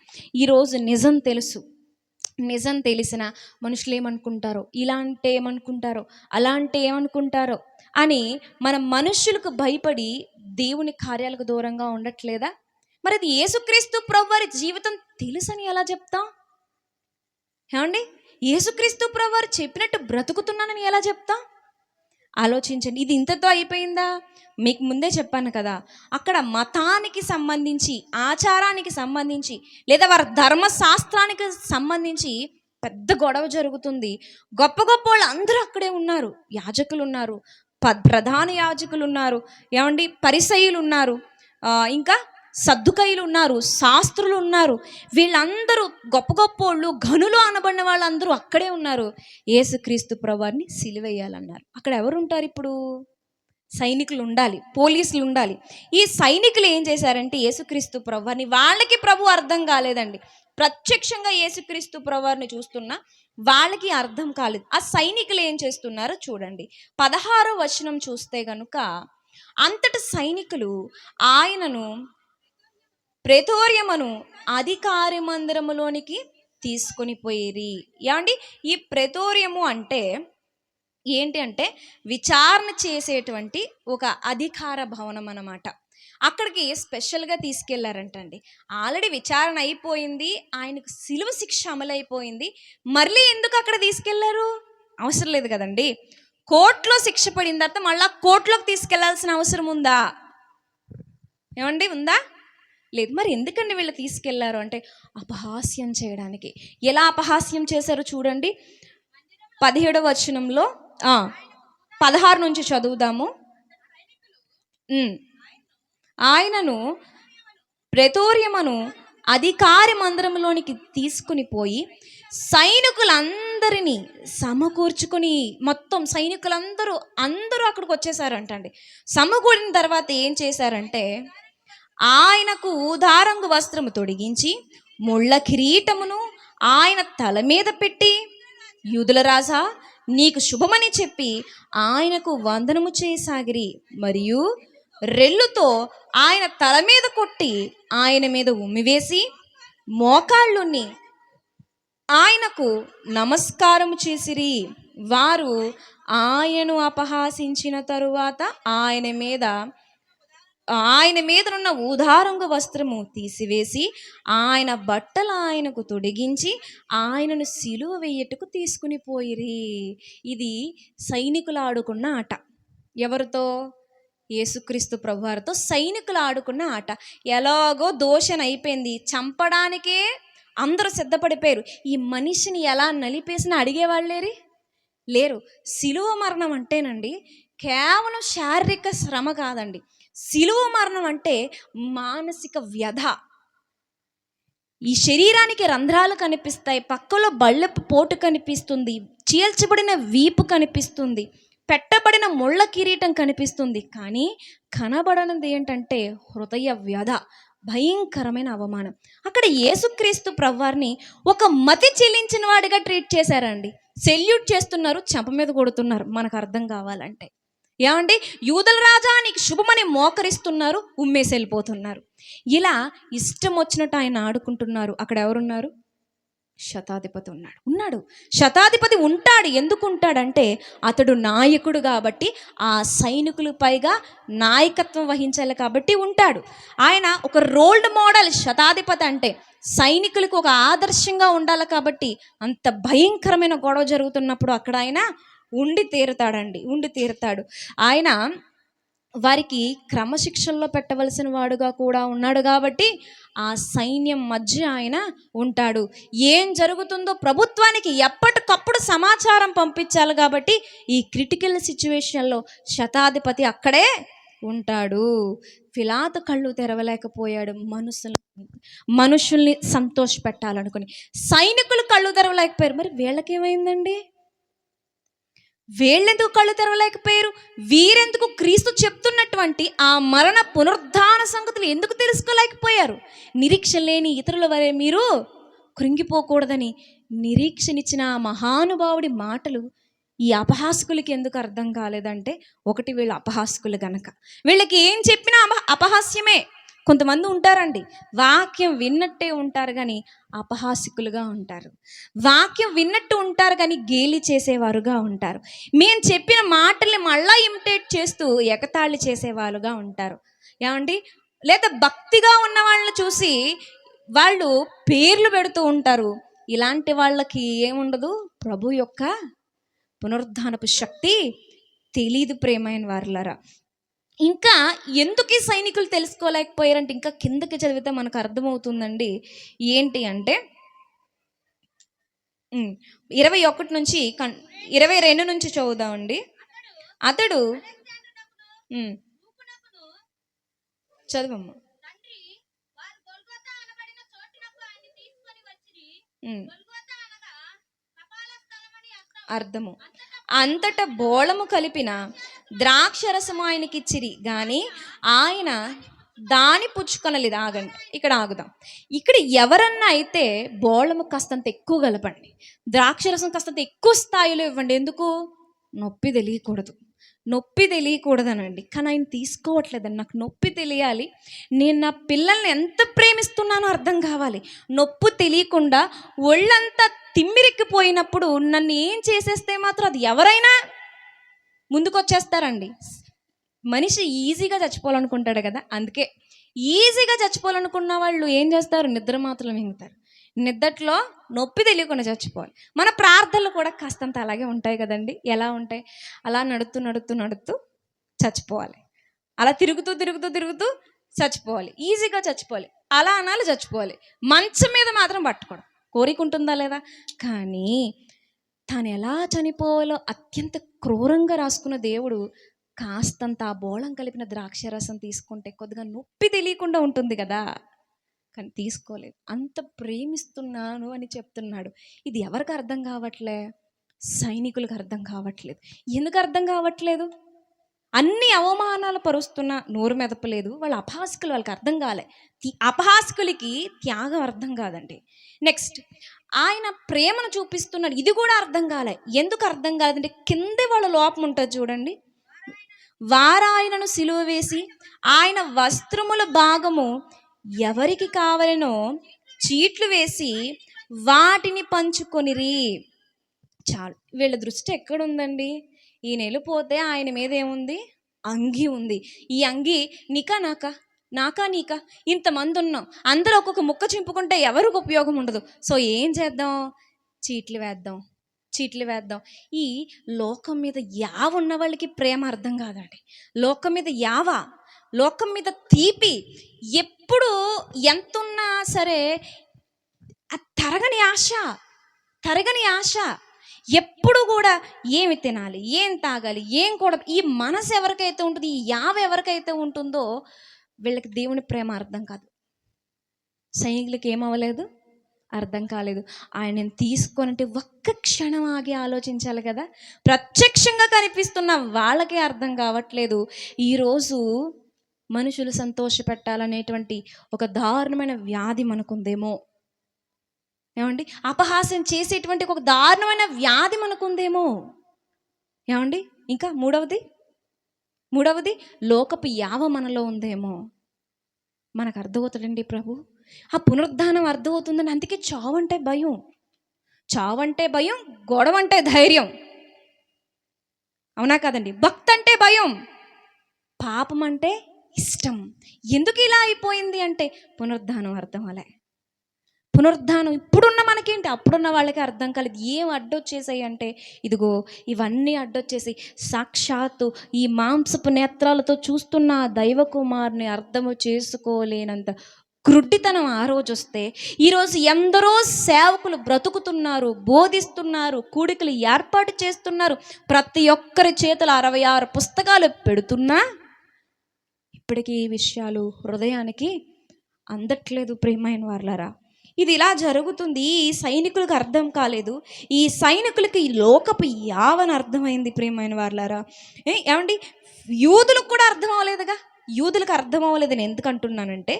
Speaker 1: ఈరోజు నిజం తెలుసు, నిజం తెలిసిన మనుషులు ఏమనుకుంటారో, ఇలాంటి ఏమనుకుంటారో, అలాంటి ఏమనుకుంటారో అని మన మనుషులకు భయపడి దేవుని కార్యాలకు దూరంగా ఉండట్లేదా? మరి అది యేసుక్రీస్తు ప్రభువారి జీవితం తెలుసని ఎలా చెప్తాం? ఏమండి? యేసుక్రీస్తు ప్రభువారు చెప్పినట్టు బ్రతుకుతున్నానని ఎలా చెప్తాం? ఆలోచించండి. ఇది ఇంతతో అయిపోయిందా? మీకు ముందే చెప్పాను కదా, అక్కడ మతానికి సంబంధించి, ఆచారానికి సంబంధించి, లేదా వారి ధర్మశాస్త్రానికి సంబంధించి పెద్ద గొడవ జరుగుతుంది. గొప్ప గొప్ప వాళ్ళు అందరూ అక్కడే ఉన్నారు. యాజకులు ఉన్నారు, ప్రధాన యాజకులు ఉన్నారు, ఏమండి పరిసయ్యులు ఉన్నారు, ఇంకా సద్దుకయ్యులు ఉన్నారు, శాస్త్రులు ఉన్నారు. వీళ్ళందరూ గొప్ప గొప్పోళ్ళు, ఘనులు అనబడిన వాళ్ళందరూ అక్కడే ఉన్నారు. యేసుక్రీస్తు ప్రభువారిని సిలువేయాలన్నారు. అక్కడ ఎవరు ఉంటారు? ఇప్పుడు సైనికులు ఉండాలి, పోలీసులు ఉండాలి. ఈ సైనికులు ఏం చేశారంటే యేసుక్రీస్తు ప్రభువారిని, వాళ్ళకి ప్రభు అర్థం కాలేదండి, ప్రత్యక్షంగా యేసుక్రీస్తు ప్రభువారిని చూస్తున్నా వాళ్ళకి అర్థం కాలేదు. ఆ సైనికులు ఏం చేస్తున్నారో చూడండి. 16వ వచనం చూస్తే గనుక, అంతట సైనికులు ఆయనను ప్రెతోర్యమును అధికారి మందిరములోనికి తీసుకొని పోయిరి. ఏమండి, ఈ ప్రెతోర్యము అంటే ఏంటి అంటే విచారణ చేసేటువంటి ఒక అధికార భవనం అన్నమాట. అక్కడికి స్పెషల్గా తీసుకెళ్లారంటండి. ఆల్రెడీ విచారణ అయిపోయింది, ఆయనకు సిలువ శిక్ష అమలైపోయింది, మళ్ళీ ఎందుకు అక్కడ తీసుకెళ్లారు? అవసరం లేదు కదండి. కోర్టులో శిక్ష పడిన తర్వాత మళ్ళా కోర్టులోకి తీసుకెళ్లాల్సిన అవసరం ఉందా? ఏమండి, ఉందా? లేదు. మరి ఎందుకండి వీళ్ళు తీసుకెళ్లారు అంటే అపహాస్యం చేయడానికి. ఎలా అపహాస్యం చేశారో చూడండి. 17వ వచనంలో 16 నుంచి చదువుదాము. ఆయనను ప్రెతోర్యమును అధికారి మందిరంలోనికి తీసుకుని పోయి సైనికులందరినీ సమకూర్చుకుని, మొత్తం సైనికులందరూ అక్కడికి వచ్చేసారంటండి. సమకూడిన తర్వాత ఏం చేశారంటే ఆయనకు ఊదారంగు వస్త్రము తొడిగించి ముళ్ళ కిరీటమును ఆయన తల మీద పెట్టి, యూదుల రాజా నీకు శుభమని చెప్పి ఆయనకు వందనము చేయసాగిరి. మరియు రెల్లుతో ఆయన తల మీద కొట్టి ఆయన మీద ఉమ్మివేసి మోకాళ్ళుని ఆయనకు నమస్కారము చేసిరి. వారు ఆయనను అపహాసించిన తరువాత ఆయన మీదనున్న ఊదారంగు వస్త్రము తీసివేసి ఆయన బట్టలు ఆయనకు తొడిగించి ఆయనను సిలువ వేయటకు తీసుకుని పోయిరి. ఇది సైనికులు ఆడుకున్న ఆట. ఎవరితో? యేసుక్రీస్తు ప్రభువారితో సైనికులు ఆడుకున్న ఆట. ఎలాగో దోషణ అయిపోయింది, చంపడానికే అందరూ సిద్ధపడిపోయారు. ఈ మనిషిని ఎలా నలిపేసినా అడిగేవాళ్ళేరి లేరు. సిలువ మరణం అంటేనండి కేవలం శారీరక శ్రమ కాదండి. సిలువ మరణం అంటే మానసిక వ్యధ. ఈ శరీరానికి రంధ్రాలు కనిపిస్తాయి, పక్కలో బళ్ళెపు పోటు కనిపిస్తుంది, చీల్చబడిన వీపు కనిపిస్తుంది, పెట్టబడిన ముళ్ళ కిరీటం కనిపిస్తుంది. కానీ కనబడనిది ఏంటంటే హృదయ వ్యధ, భయంకరమైన అవమానం. అక్కడ యేసుక్రీస్తు ప్రభువారిని ఒక మతి చెల్లించిన వాడిగా ట్రీట్ చేశారండి. సెల్యూట్ చేస్తున్నారు, చెంప మీద కొడుతున్నారు. మనకు అర్థం కావాలంటే ఏమండి, యూదుల రాజా నీకు శుభమని మోకరిస్తున్నారు, ఉమ్మేసి వెళ్ళిపోతున్నారు. ఇలా ఇష్టం వచ్చినట్టు ఆయన ఆడుకుంటున్నారు. అక్కడ ఎవరున్నారు? శతాధిపతి ఉన్నాడు. శతాధిపతి ఉంటాడు. ఎందుకు ఉంటాడంటే అతడు నాయకుడు కాబట్టి, ఆ సైనికులు పైగా నాయకత్వం వహించాలి కాబట్టి ఉంటాడు. ఆయన ఒక రోల్డ్ మోడల్. శతాధిపతి అంటే సైనికులకు ఒక ఆదర్శంగా ఉండాలి కాబట్టి అంత భయంకరమైన గొడవ జరుగుతున్నప్పుడు అక్కడ ఆయన ఉండి తీరుతాడు. ఆయన వారికి క్రమశిక్షణలో పెట్టవలసిన వాడుగా కూడా ఉన్నాడు కాబట్టి ఆ సైన్యం మధ్య ఆయన ఉంటాడు. ఏం జరుగుతుందో ప్రభుత్వానికి ఎప్పటికప్పుడు సమాచారం పంపించాలి కాబట్టి ఈ క్రిటికల్ సిచ్యువేషన్లో శతాధిపతి అక్కడే ఉంటాడు. పిలాతు కళ్ళు తెరవలేకపోయాడు, మనుషుల్ని సంతోష పెట్టాలనుకుని. సైనికులు కళ్ళు తెరవలేకపోయారు. మరి వీళ్ళకేమైందండి? వీళ్ళెందుకు కళ్ళు తెరవలేకపోయారు? వీరెందుకు క్రీస్తు చెప్తున్నటువంటి ఆ మరణ పునరుద్ధాన సంగతులు ఎందుకు తెలుసుకోలేకపోయారు? నిరీక్షణ లేని ఇతరుల వరే మీరు కృంగిపోకూడదని నిరీక్షనిచ్చిన ఆ మహానుభావుడి మాటలు ఈ అపహాస్కులకి ఎందుకు అర్థం కాలేదంటే, ఒకటి, వీళ్ళు అపహాస్కులు గనక. వీళ్ళకి ఏం చెప్పినా అపహాస్యమే. కొంతమంది ఉంటారండి, వాక్యం విన్నట్టే ఉంటారు కానీ అపహాసికులుగా ఉంటారు. వాక్యం విన్నట్టు ఉంటారు కానీ గేలి చేసేవారుగా ఉంటారు. మేము చెప్పిన మాటల్ని మళ్ళా ఇమిటేట్ చేస్తూ ఎగతాళి చేసేవాళ్ళుగా ఉంటారు. ఏమండి, లేదా భక్తిగా ఉన్న వాళ్ళని చూసి వాళ్ళు పేర్లు పెడుతూ ఉంటారు. ఇలాంటి వాళ్ళకి ఏముండదు, ప్రభు యొక్క పునరుద్ధానపు శక్తి తెలీదు. ప్రేమైన వారులారా, ఇంకా ఎందుకు ఈ సైనికులు తెలుసుకోలేకపోయారంటే, ఇంకా కిందకి చదివితే మనకు అర్థమవుతుందండి. ఏంటి అంటే 21 నుంచి 22 నుంచి చదువుదామండి. అతడు చదువమ్మా. అర్థము. అంతటా బోళము కలిపిన ద్రాక్షరసము ఆయనకిచ్చిరి, గాని ఆయన దాని పుచ్చుకొనలేదు. ఆగండి, ఇక్కడ ఆగుదాం. ఇక్కడ ఎవరన్నా అయితే బోళము కాస్తంత ఎక్కువ కలపండి, ద్రాక్షరసం కాస్తంత ఎక్కువ స్థాయిలో ఇవ్వండి. ఎందుకు? నొప్పి తెలియకూడదు, నొప్పి తెలియకూడదనండి. కానీ ఆయన తీసుకోవట్లేదండి. నాకు నొప్పి తెలియాలి, నేను నా పిల్లల్ని ఎంత ప్రేమిస్తున్నానో అర్థం కావాలి. నొప్పి తెలియకుండా ఒళ్ళంతా తిమ్మిరెక్కిపోయినప్పుడు నన్ను ఏం చేసేస్తే మాత్రం అది ఎవరైనా ముందుకు వచ్చేస్తారండి. మనిషి ఈజీగా చచ్చిపోవాలనుకుంటాడు కదా, అందుకే ఈజీగా చచ్చిపోవాలనుకున్న వాళ్ళు ఏం చేస్తారు? నిద్ర మాత్రం మింగుతారు. నిద్దట్లో నొప్పి తెలియకుండా చచ్చిపోవాలి. మన ప్రార్థనలు కూడా కాస్తంత అలాగే ఉంటాయి కదండి. ఎలా ఉంటాయి? అలా నడుస్తూ నడుస్తూ నడుస్తూ చచ్చిపోవాలి, అలా తిరుగుతూ తిరుగుతూ తిరుగుతూ చచ్చిపోవాలి, ఈజీగా చచ్చిపోవాలి, అలా అనాలి చచ్చిపోవాలి. మంచం మీద మాత్రం పట్టుకోవడం కోరిక ఉంటుందా లేదా? కానీ తాను ఎలా చనిపోవాలో అత్యంత క్రూరంగా రాసుకున్న దేవుడు కాస్తంత ఆ బోళం కలిపిన ద్రాక్షరసం తీసుకుంటే కొద్దిగా నొప్పి తెలియకుండా ఉంటుంది కదా, కానీ తీసుకోలేదు. అంత ప్రేమిస్తున్నాను అని చెప్తున్నాడు. ఇది ఎవరికి అర్థం కావట్లే? సైనికులకు అర్థం కావట్లేదు. ఎందుకు అర్థం కావట్లేదు? అన్ని అవమానాలు పరుస్తున్నా నోరు మెదపలేదు. వాళ్ళ అపహాస్కులు, వాళ్ళకి అర్థం కాలే. అపహాస్కులకి త్యాగం అర్థం కాదండి. నెక్స్ట్, ఆయన ప్రేమను చూపిస్తున్నాడు, ఇది కూడా అర్థం కాలే. ఎందుకు అర్థం కాలేదంటే కింద వాళ్ళ లోపం ఉంటుంది చూడండి. వారాయనను సిలువ వేసి ఆయన వస్త్రముల భాగము ఎవరికి కావాలనో చీట్లు వేసి వాటిని పంచుకొనిరి. చాలు. వీళ్ళ దృష్టి ఎక్కడుందండి? ఈయన వెళ్ళిపోతే ఆయన మీద ఏముంది? అంగి ఉంది. ఈ అంగి నీకా నాకా, నాకా నీకా, ఇంతమంది ఉన్నాం, అందరూ ఒక్కొక్క ముక్క చింపుకుంటే ఎవరికి ఉపయోగం ఉండదు. సో ఏం చేద్దాం? చీట్లు వేద్దాం, చీట్లు వేద్దాం. ఈ లోకం మీద యావ ఉన్న వాళ్ళకి ప్రేమ అర్థం కాదండి. లోకం మీద యావ, లోకం మీద తీపి ఎప్పుడు ఎంతున్నా సరే తరగని ఆశ, తరగని ఆశ. ఎప్పుడు కూడా ఏమి తినాలి, ఏం తాగాలి, ఏం కూడా, ఈ మనసు ఎవరికైతే ఉంటుంది, ఈ యావ ఎవరికైతే ఉంటుందో వీళ్ళకి దేవుని ప్రేమ అర్థం కాదు. సైనికులకి ఏమవ్వలేదు? అర్థం కాలేదు. ఆయన తీసుకోనంటే ఒక్క క్షణం ఆగి ఆలోచించాలి కదా. ప్రత్యక్షంగా కనిపిస్తున్న వాళ్ళకే అర్థం కావట్లేదు. ఈరోజు మనుషులు సంతోషపెట్టాలనేటువంటి ఒక దారుణమైన వ్యాధి మనకుందేమో. ఏమండి? అపహాస్యం చేసేటువంటి ఒక దారుణమైన వ్యాధి మనకుందేమో. ఏమండి? ఇంకా మూడవది లోకపు యావ మనలో ఉందేమో. మనకు అర్థమవుతుందండి ప్రభు. ఆ పునరుద్ధానం అర్థమవుతుందని. అందుకే చావంటే భయం, చావంటే భయం, గొడవ అంటే ధైర్యం. అవునా కదండి? భక్తి అంటే భయం, పాపం అంటే ఇష్టం. ఎందుకు ఇలా అయిపోయింది అంటే పునరుద్ధానం అర్థం అలే. పునరుద్ధానం ఇప్పుడున్న మనకేంటి, అప్పుడున్న వాళ్ళకి అర్థం కాలేదు. ఏం అడ్డొచ్చేసాయి అంటే ఇదిగో ఇవన్నీ అడ్డొచ్చేసి సాక్షాత్తు ఈ మాంసపు నేత్రాలతో చూస్తున్న ఆ దైవ కుమారుని అర్థము చేసుకోలేనంత గ్రుడ్డితనం ఆ రోజు వస్తే, ఈరోజు ఎందరో సేవకులు బ్రతుకుతున్నారు, బోధిస్తున్నారు, కూడికలు ఏర్పాటు చేస్తున్నారు, ప్రతి ఒక్కరి చేతులు 66 పుస్తకాలు పెడుతున్నా ఇప్పటికీ ఈ విషయాలు హృదయానికి అందట్లేదు. ప్రియమైన వారలారా, ఇది ఇలా జరుగుతుంది. ఈ సైనికులకు అర్థం కాలేదు. ఈ సైనికులకి ఈ లోకపు యావని అర్థమైంది. ప్రియమైన వారలారా, ఏమండి, యూదులకు కూడా అర్థం అవ్వలేదుగా. యూదులకు అర్థం అవ్వలేదు. నేను ఎందుకు అంటున్నానంటే,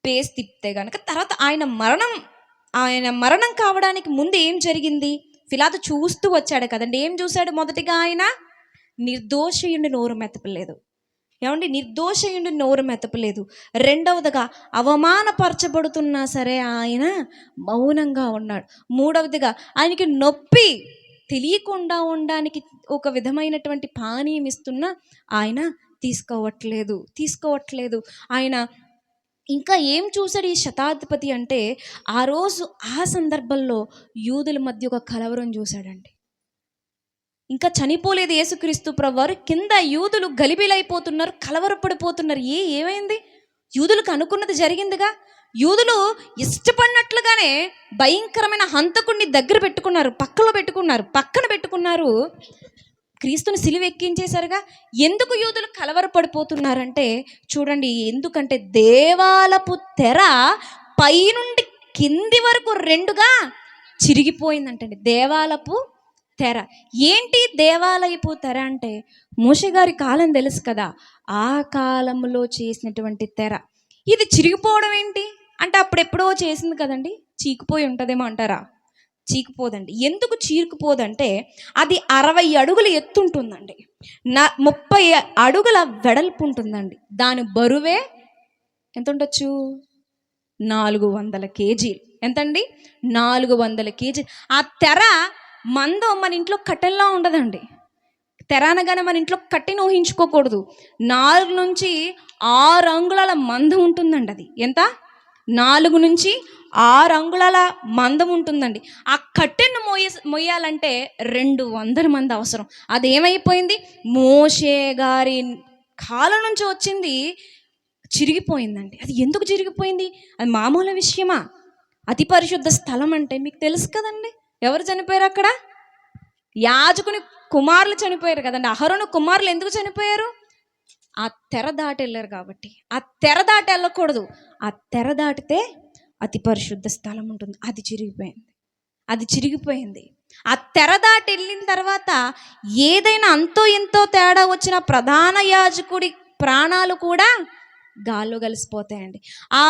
Speaker 1: పేస్ తిప్పితే కనుక తర్వాత ఆయన మరణం కావడానికి ముందు ఏం జరిగింది? పిలాతు చూస్తూ వచ్చాడు కదండి. ఏం చూశాడు? మొదటిగా ఆయన నిర్దోషయుని నోరు మెతపలేదు. ఏమండి? నిర్దోషయుని నోరు మెతపలేదు. రెండవదిగా అవమానపరచబడుతున్నా సరే ఆయన మౌనంగా ఉన్నాడు. మూడవదిగా ఆయనకి నొప్పి తెలియకుండా ఉండడానికి ఒక విధమైనటువంటి పానీయం ఇస్తున్నా ఆయన తీసుకోవట్లేదు. ఆయన ఇంకా ఏం చూశాడు ఈ శతాధిపతి అంటే, ఆ రోజు ఆ సందర్భంలో యూదుల మధ్య ఒక కలవరం చూశాడండి. ఇంకా చనిపోలేదు యేసుక్రీస్తు ప్రభువారు. కింద యూదులు గలిబిలైపోతున్నారు, కలవరపడిపోతున్నారు. ఏమైంది? యూదులకు అనుకున్నది జరిగిందిగా. యూదులు ఇష్టపడినట్లుగానే భయంకరమైన హంతకుడిని దగ్గర పెట్టుకున్నారు, పక్కన పెట్టుకున్నారు. క్రీస్తుని సిలువ ఎక్కించేశారుగా. ఎందుకు యూదులు కలవరపడిపోతున్నారంటే చూడండి, ఎందుకంటే దేవాలపు తెర పైనుండి కింది వరకు రెండుగా చిరిగిపోయిందంటండి. దేవాలపు తెర. ఏంటి దేవాలయపు తెర అంటే, మోషే గారి కాలం తెలుసు కదా, ఆ కాలంలో చేసినటువంటి తెర. ఇది చిరిగిపోవడం ఏంటి అంటే, అప్పుడెప్పుడో చేసింది కదండి, చీకిపోయి ఉంటుందేమో అంటారా? చీకిపోదండి. ఎందుకు చీకుపోదంటే, అది 60 అడుగుల ఎత్తు ఉంటుందండి, 30 అడుగుల వెడల్పు ఉంటుందండి. దాని బరువే ఎంత ఉండొచ్చు? 400 కేజీలు. ఎంతండి? 400 కేజీలు. ఆ తెర మందం మన ఇంట్లో కట్టెల్లా ఉండదండి. తెర అనగానే మన ఇంట్లో కట్టెను ఊహించుకోకూడదు. 4 నుంచి 6 అంగుళాల మందం ఉంటుందండి. అది ఎంత? 4 నుంచి 6 అంగుళాల మందం ఉంటుందండి. ఆ కట్టెను మొయ్యాలంటే 200 మంది అవసరం. అదేమైపోయింది? మోషే గారి కాలం నుంచి వచ్చింది, చిరిగిపోయిందండి. అది ఎందుకు చిరిగిపోయింది? అది మామూలు విషయమా? అతి పరిశుద్ధ స్థలం అంటే మీకు తెలుసు కదండి. ఎవరు చనిపోయారు అక్కడ? యాజకుని కుమారులు చనిపోయారు కదండి. అహరోను కుమారులు ఎందుకు చనిపోయారు? ఆ తెర దాటి వెళ్ళారు కాబట్టి. ఆ తెర దాటి వెళ్ళకూడదు. ఆ తెర దాటితే అతి పరిశుద్ధ స్థలం ఉంటుంది. అది చిరిగిపోయింది. ఆ తెర దాటి వెళ్ళిన తర్వాత ఏదైనా అంతో ఎంతో తేడా వచ్చిన ప్రధాన యాజకుడి ప్రాణాలు కూడా గాల్లో కలిసిపోతాయండి. ఆ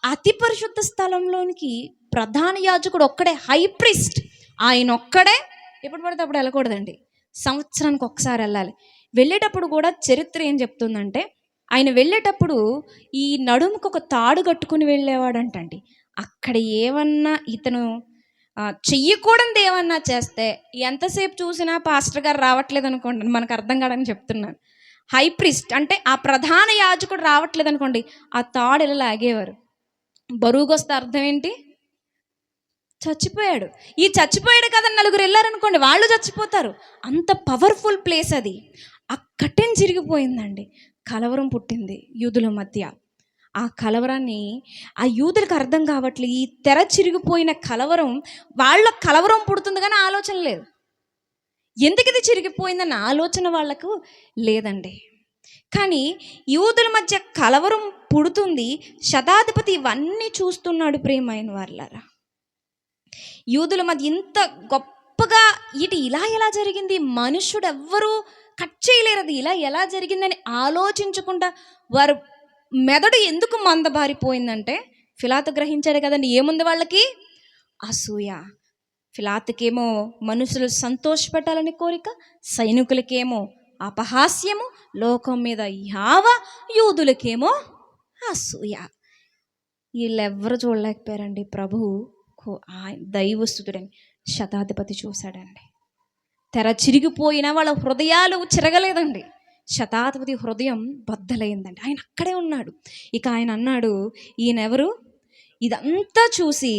Speaker 1: అతి పరిశుద్ధ స్థలంలోనికి ప్రధాన యాజకుడు ఒక్కడే, హై ప్రీస్ట్, ఆయన ఒక్కడే ఎప్పుడు పడితే అప్పుడు వెళ్ళకూడదండి. సంవత్సరానికి ఒకసారి వెళ్ళాలి. వెళ్ళేటప్పుడు కూడా చరిత్ర ఏం చెప్తుందంటే, ఆయన వెళ్ళేటప్పుడు ఈ నడుముకు ఒక తాడు కట్టుకుని వెళ్ళేవాడంటండి. అక్కడ ఏమన్నా ఇతను చెయ్యకూడదు ఏమన్నా చేస్తే ఎంతసేపు చూసినా పాస్టర్ గారు రావట్లేదు అనుకోండి, మనకు అర్థం కాదని చెప్తున్నాను. హై ప్రీస్ట్ అంటే ఆ ప్రధాన యాజకుడు రావట్లేదు అనుకోండి, ఆ తాడు ఇలా లాగేవారు. బరువుగొస్తే అర్థం ఏంటి? చచ్చిపోయాడు. ఈ చచ్చిపోయాడు కదా నలుగురు వెళ్ళారనుకోండి, వాళ్ళు చచ్చిపోతారు. అంత పవర్ఫుల్ ప్లేస్ అది. ఆ కట్టెన్ చిరిగిపోయిందండి. కలవరం పుట్టింది యూదుల మధ్య. ఆ కలవరాన్ని ఆ యూదులకు అర్థం కావట్లేదు. ఈ తెర చిరిగిపోయిన కలవరం, వాళ్ళ కలవరం పుడుతుంది కానీ ఆలోచన లేదు. ఎందుకు ఇది చిరిగిపోయిందన్న ఆలోచన వాళ్లకు లేదండి. కానీ యూదుల మధ్య కలవరం పుడుతుంది. శతాధిపతి ఇవన్నీ చూస్తున్నాడు. ప్రియమైన వాళ్ళారా, యూదుల మధ్య ఇంత గొప్పగా ఇటు ఇలా ఎలా జరిగింది, మనుషుడు ఎవ్వరూ కట్ చేయలేరు, అది ఇలా ఎలా జరిగిందని ఆలోచించకుండా వారు మెదడు ఎందుకు మందబారిపోయిందంటే, ఫిలాతు గ్రహించాడు కదండి. ఏముంది వాళ్ళకి? అసూయ. ఫిలాతుకేమో మనుషులు సంతోషపెట్టాలని కోరిక, సైనికులకేమో అపహాస్యము, లోకం మీద యావ, యూదులకేమో అసూయ. వీళ్ళెవ్వరు చూడలేకపోయారండి. ప్రభువు దైవస్తుడని శతాధిపతి చూశాడండి. తెర చిరిగిపోయినా వాళ్ళ హృదయాలు చిరగలేదండి. శతాధిపతి హృదయం బద్దలైందండి. ఆయన అక్కడే ఉన్నాడు. ఇక ఆయన అన్నాడు, ఈయనెవరు? ఇదంతా చూసి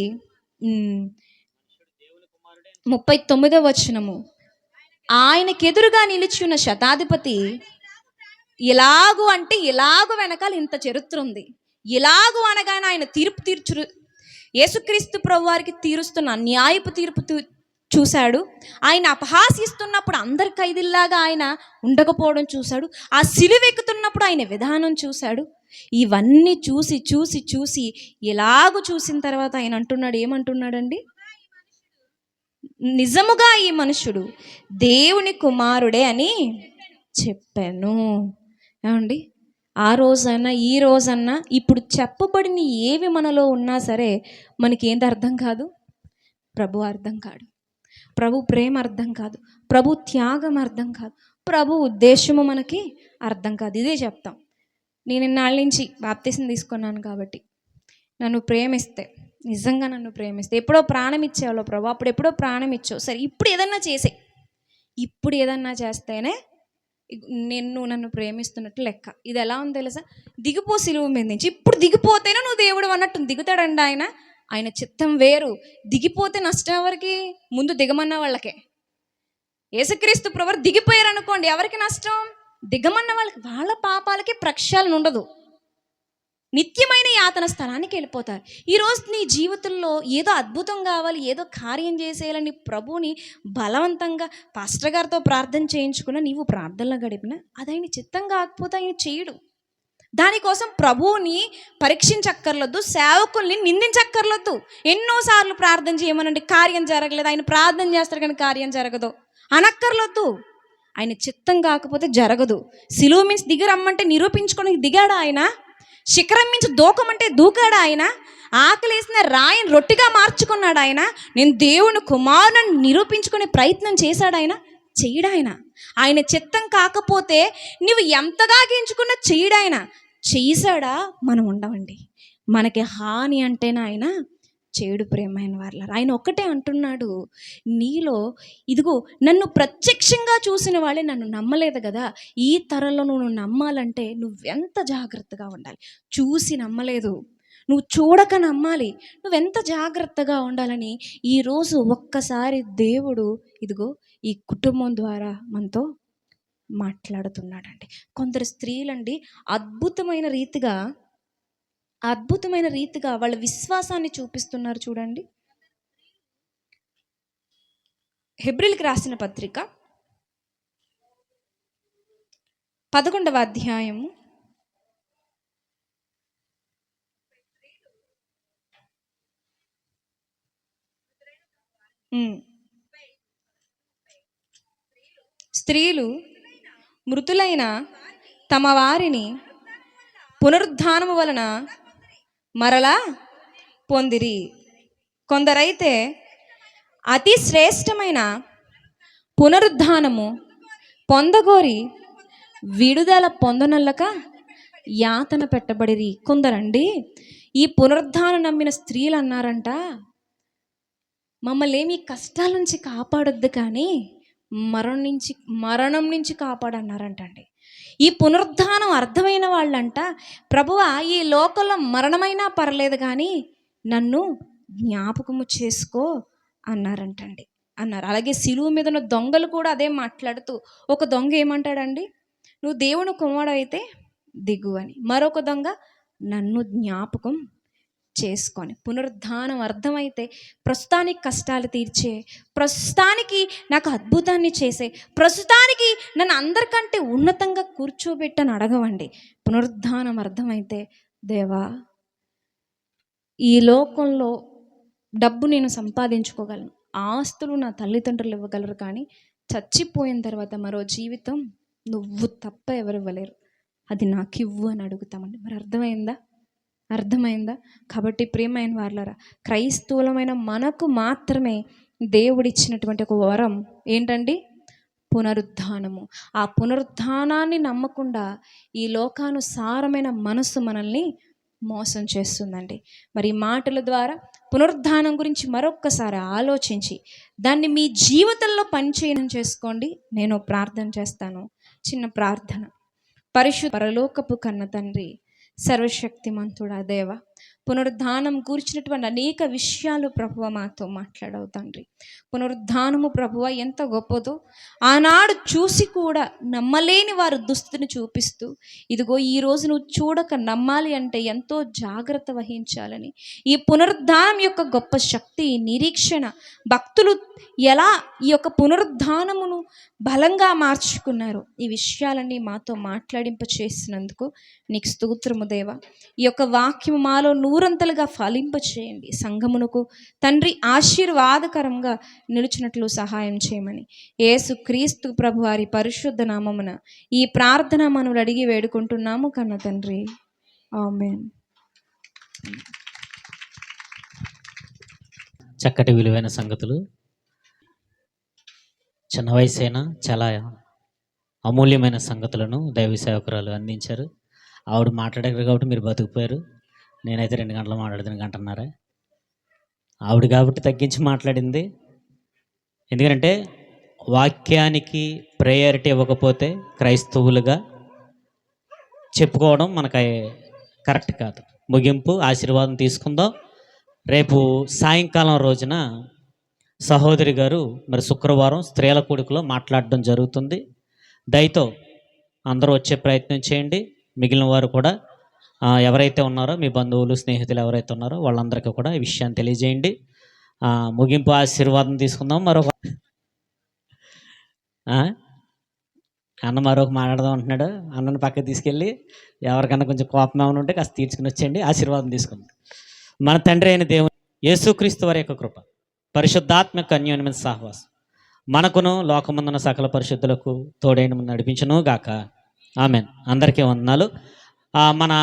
Speaker 1: 39వ వచనము, ఆయనకెదురుగా నిలిచిన శతాధిపతి ఇలాగు అంటే, ఇలాగు వెనకాల ఇంత చరిత్ర ఉంది. ఇలాగు అనగానే ఆయన తీర్పు యేసుక్రీస్తు ప్రభువారికి తీరుస్తున్న న్యాయపు తీర్పు చూశాడు. ఆయన అపహాసిస్తున్నప్పుడు అందరి ఖైదీల్లాగా ఆయన ఉండకపోవడం చూశాడు. ఆ సిలువెక్కుతున్నప్పుడు ఆయన విధానం చూశాడు. ఇవన్నీ చూసి చూసి చూసి ఇలాగూ చూసిన తర్వాత ఆయన అంటున్నాడు, ఏమంటున్నాడండి? నిజముగా ఈ మనుషుడు దేవుని కుమారుడే అని చెప్పాను. ఏమండి, ఆ రోజన్నా ఈ రోజన్నా ఇప్పుడు చెప్పబడిన ఏవి మనలో ఉన్నా సరే మనకేంటి అర్థం కాదు? ప్రభు అర్థం కాడు, ప్రభు ప్రేమ అర్థం కాదు, ప్రభు త్యాగం అర్థం కాదు, ప్రభు ఉద్దేశము మనకి అర్థం కాదు. ఇదే చెప్తాం. నేను ఇన్నాళ్ళ నుంచి బాప్తిసం తీసుకున్నాను కాబట్టి, నన్ను ప్రేమిస్తే, నిజంగా నన్ను ప్రేమిస్తే, ఎప్పుడో ప్రాణం ఇచ్చేవాళ్ళు ప్రభు, అప్పుడు ఎప్పుడో ప్రాణం ఇచ్చావు, సరే ఇప్పుడు ఏదన్నా చేసే, ఇప్పుడు ఏదన్నా చేస్తేనే నన్ను ప్రేమిస్తున్నట్టు లెక్క. ఇది ఎలా ఉంది తెలుసా? దిగిపో సిలువ మీద నుంచి, ఇప్పుడు దిగిపోతేనే నువ్వు దేవుడు అన్నట్టు. దిగుతాడండి ఆయన, ఆయన చిత్తం వేరు. దిగిపోతే నష్టం ఎవరికి? ముందు దిగమన్న వాళ్ళకే. యేసుక్రీస్తు ప్రభువు దిగిపోయారు అనుకోండి, ఎవరికి నష్టం? దిగమన్న వాళ్ళకి. వాళ్ళ పాపాలకి ప్రక్షాళన ఉండదు, నిత్యమైన యాతన స్థలానికి వెళ్ళిపోతారు. ఈరోజు నీ జీవితంలో ఏదో అద్భుతం కావాలి, ఏదో కార్యం చేసేయాలని ప్రభువుని బలవంతంగా పాస్టర్ గారితో ప్రార్థన చేయించుకున్నా, నీవు ప్రార్థనలో గడిపినా అది ఆయన చిత్తం కాకపోతే ఆయన చేయడు. దానికోసం ప్రభువుని పరీక్షించక్కర్లొద్దు, సేవకుల్ని నిందించక్కర్లొద్దు. ఎన్నోసార్లు ప్రార్థన చేయమనండి, కార్యం జరగలేదు. ఆయన ప్రార్థన చేస్తారు కానీ కార్యం జరగదు. అనక్కర్లొద్దు. ఆయన చిత్తం కాకపోతే జరగదు. సిలువ మించి దిగి రమ్మంటే నిరూపించుకోనికి దిగాడా ఆయన? శిఖరం మించి దూకమంటే దూకాడా ఆయన? ఆకలేసిన రాయిని రొట్టిగా మార్చుకున్నాడు ఆయన? నేను దేవుని కుమారుని నిరూపించుకునే ప్రయత్నం చేశాడు ఆయన? చెయ్యడాయన. ఆయన చిత్తం కాకపోతే నువ్వు ఎంతగా గించుకున్నా చెయ్యడాయన. చేశాడా? మనం ఉండవండి. మనకి హాని అంటేనే ఆయన చేడు ప్రేమైన వాళ్ళ. ఆయన ఒక్కటే అంటున్నాడు, నీలో ఇదిగో నన్ను ప్రత్యక్షంగా చూసిన వాళ్ళే నన్ను నమ్మలేదు కదా, ఈ తరంలో నువ్వు నమ్మాలంటే నువ్వెంత జాగ్రత్తగా ఉండాలి. చూసి నమ్మలేదు, నువ్వు చూడక నమ్మాలి. నువ్వెంత జాగ్రత్తగా ఉండాలని ఈరోజు ఒక్కసారి దేవుడు ఇదిగో ఈ కుటుంబం ద్వారా మనతో మాట్లాడుతున్నాడండి. కొందరు స్త్రీలండి అద్భుతమైన రీతిగా వాళ్ళ విశ్వాసాన్ని చూపిస్తున్నారు. చూడండి, హెబ్రీయులకు రాసిన పత్రిక 11వ అధ్యాయము స్త్రీలు మృతులైన తమ వారిని పునరుద్ధానము వలన మరలా పొందిరి. కొందరైతే అతి శ్రేష్టమైన పునరుద్ధానము పొందగోరి విడుదల పొందనల్లక యాతన పెట్టబడిరి. కొందరండి ఈ పునరుద్ధానం నమ్మిన స్త్రీలు అన్నారంట, మమ్మల్ని ఏమి కష్టాల నుంచి కాపాడొద్దు కానీ మరణం నుంచి కాపాడన్నారంటండి. ఈ పునరుద్ధానం అర్థమైన వాళ్ళంట, ప్రభువా ఈ లోకంలో మరణమైనా పర్లేదు కానీ నన్ను జ్ఞాపకము చేసుకో అన్నారంటండి. అలాగే సిలువ మీద ఉన్న దొంగలు కూడా అదే మాట్లాడుతూ, ఒక దొంగ ఏమంటాడండి, నువ్వు దేవుని కుమారుడైతే దిగు అని. మరొక దొంగ, నన్ను జ్ఞాపకం చేసుకొని. పునరుద్ధానం అర్థమైతే ప్రస్తుతానికి కష్టాలు తీర్చే, ప్రస్తుతానికి నాకు అద్భుతాన్ని చేసే, ప్రస్తుతానికి నన్ను అందరికంటే ఉన్నతంగా కూర్చోబెట్టని అడగవండి. పునరుద్ధానం అర్థమైతే, దేవా ఈ లోకంలో డబ్బు నేను సంపాదించుకోగలను, ఆస్తులు నా తల్లిదండ్రులు ఇవ్వగలరు, కానీ చచ్చిపోయిన తర్వాత మరో జీవితం నువ్వు తప్ప ఎవరు ఇవ్వలేరు, అది నాకు ఇవ్వు అని అడుగుతామండి. మరి అర్థమైందా? కాబట్టి ప్రియమైన వాళ్ళరా, క్రైస్తవులమైన మనకు మాత్రమే దేవుడిచ్చినటువంటి ఒక వరం ఏంటండి? పునరుద్ధానము. ఆ పునరుద్ధానాన్ని నమ్మకుండా ఈ లోకానుసారమైన మనసు మనల్ని మోసం చేస్తుందండి. మరి ఈ మాటల ద్వారా పునరుద్ధానం గురించి మరొక్కసారి ఆలోచించి దాన్ని మీ జీవితంలో పనిచేయడం చేసుకోండి. నేను ప్రార్థన చేస్తాను. చిన్న ప్రార్థన. పరిశుద్ధ పరలోకపు కన్న తండ్రి, సర్వశక్తిమంతుడా దేవ, పునరుద్ధానం కూర్చున్నటువంటి అనేక విషయాలు ప్రభువ మాతో మాట్లాడవు తండ్రి. పునరుద్ధానము ప్రభువ ఎంత గొప్పదో, ఆనాడు చూసి కూడా నమ్మలేని వారు దుస్థితిని చూపిస్తూ, ఇదిగో ఈరోజు నువ్వు చూడక నమ్మాలి అంటే ఎంతో జాగ్రత్త వహించాలని, ఈ పునరుద్ధానం యొక్క గొప్ప శక్తి, నిరీక్షణ, భక్తులు ఎలా ఈ యొక్క పునరుద్ధానమును బలంగా మార్చుకున్నారు, ఈ విషయాలన్నీ మాతో మాట్లాడింప చేసినందుకు నీకు స్తోత్రము దేవా. ఈ యొక్క వాక్యము మాలో నూరంతలుగా ఫలింప చేయండి. సంఘమునకు తండ్రి ఆశీర్వాదకరంగా నిలిచినట్లు సహాయం చేయమని యేసు క్రీస్తు ప్రభు వారి పరిశుద్ధ నామమున ఈ ప్రార్థన మనవులు అడిగి వేడుకుంటున్నాము కన్న తండ్రి, ఆమేన్.
Speaker 2: చక్కటి విలువైన సంగతులు, చిన్న వయసైనా చాలా అమూల్యమైన సంగతులను దైవ సేవకురాలు అందించారు. ఆవిడ మాట్లాడారు కాబట్టి మీరు బతుకుపోయారు. నేనైతే 2 గంటలు మాట్లాడుతాను, గంటన్నర. ఆవిడ కాబట్టి తగ్గించి మాట్లాడింది. ఎందుకంటే వాక్యానికి ప్రయారిటీ ఇవ్వకపోతే క్రైస్తవులుగా చెప్పుకోవడం మనకు కరెక్ట్ కాదు. ముగింపు ఆశీర్వాదం తీసుకుందాం. రేపు సాయంకాలం రోజున సహోదరి గారు మరి శుక్రవారం స్త్రీల కూడికలో మాట్లాడడం జరుగుతుంది. దయతో అందరూ వచ్చే ప్రయత్నం చేయండి. మిగిలిన వారు కూడా ఎవరైతే ఉన్నారో మీ బంధువులు స్నేహితులు ఎవరైతే ఉన్నారో వాళ్ళందరికీ కూడా ఈ విషయాన్ని తెలియజేయండి. ముగింపు ఆశీర్వాదం తీసుకుందాం. మరొక అన్న మరొక మాట్లాడదాం అంటున్నాడు. అన్నను పక్కకి తీసుకెళ్ళి ఎవరికన్నా కొంచెం కోపం ఏమైనా ఉంటే కాస్త తీర్చుకుని వచ్చేయండి. ఆశీర్వాదం తీసుకుందాం. మన తండ్రి అయిన దేవుని యేసుక్రీస్తు వారి యొక్క కృప, పరిశుద్ధాత్మక అన్యోన్యమైన సహవాసం మనకును లోకమందున సకల పరిశుద్ధులకు తోడైన నడిపించును గాక. ఆమెన్. అందరికీ వందనాలు. మన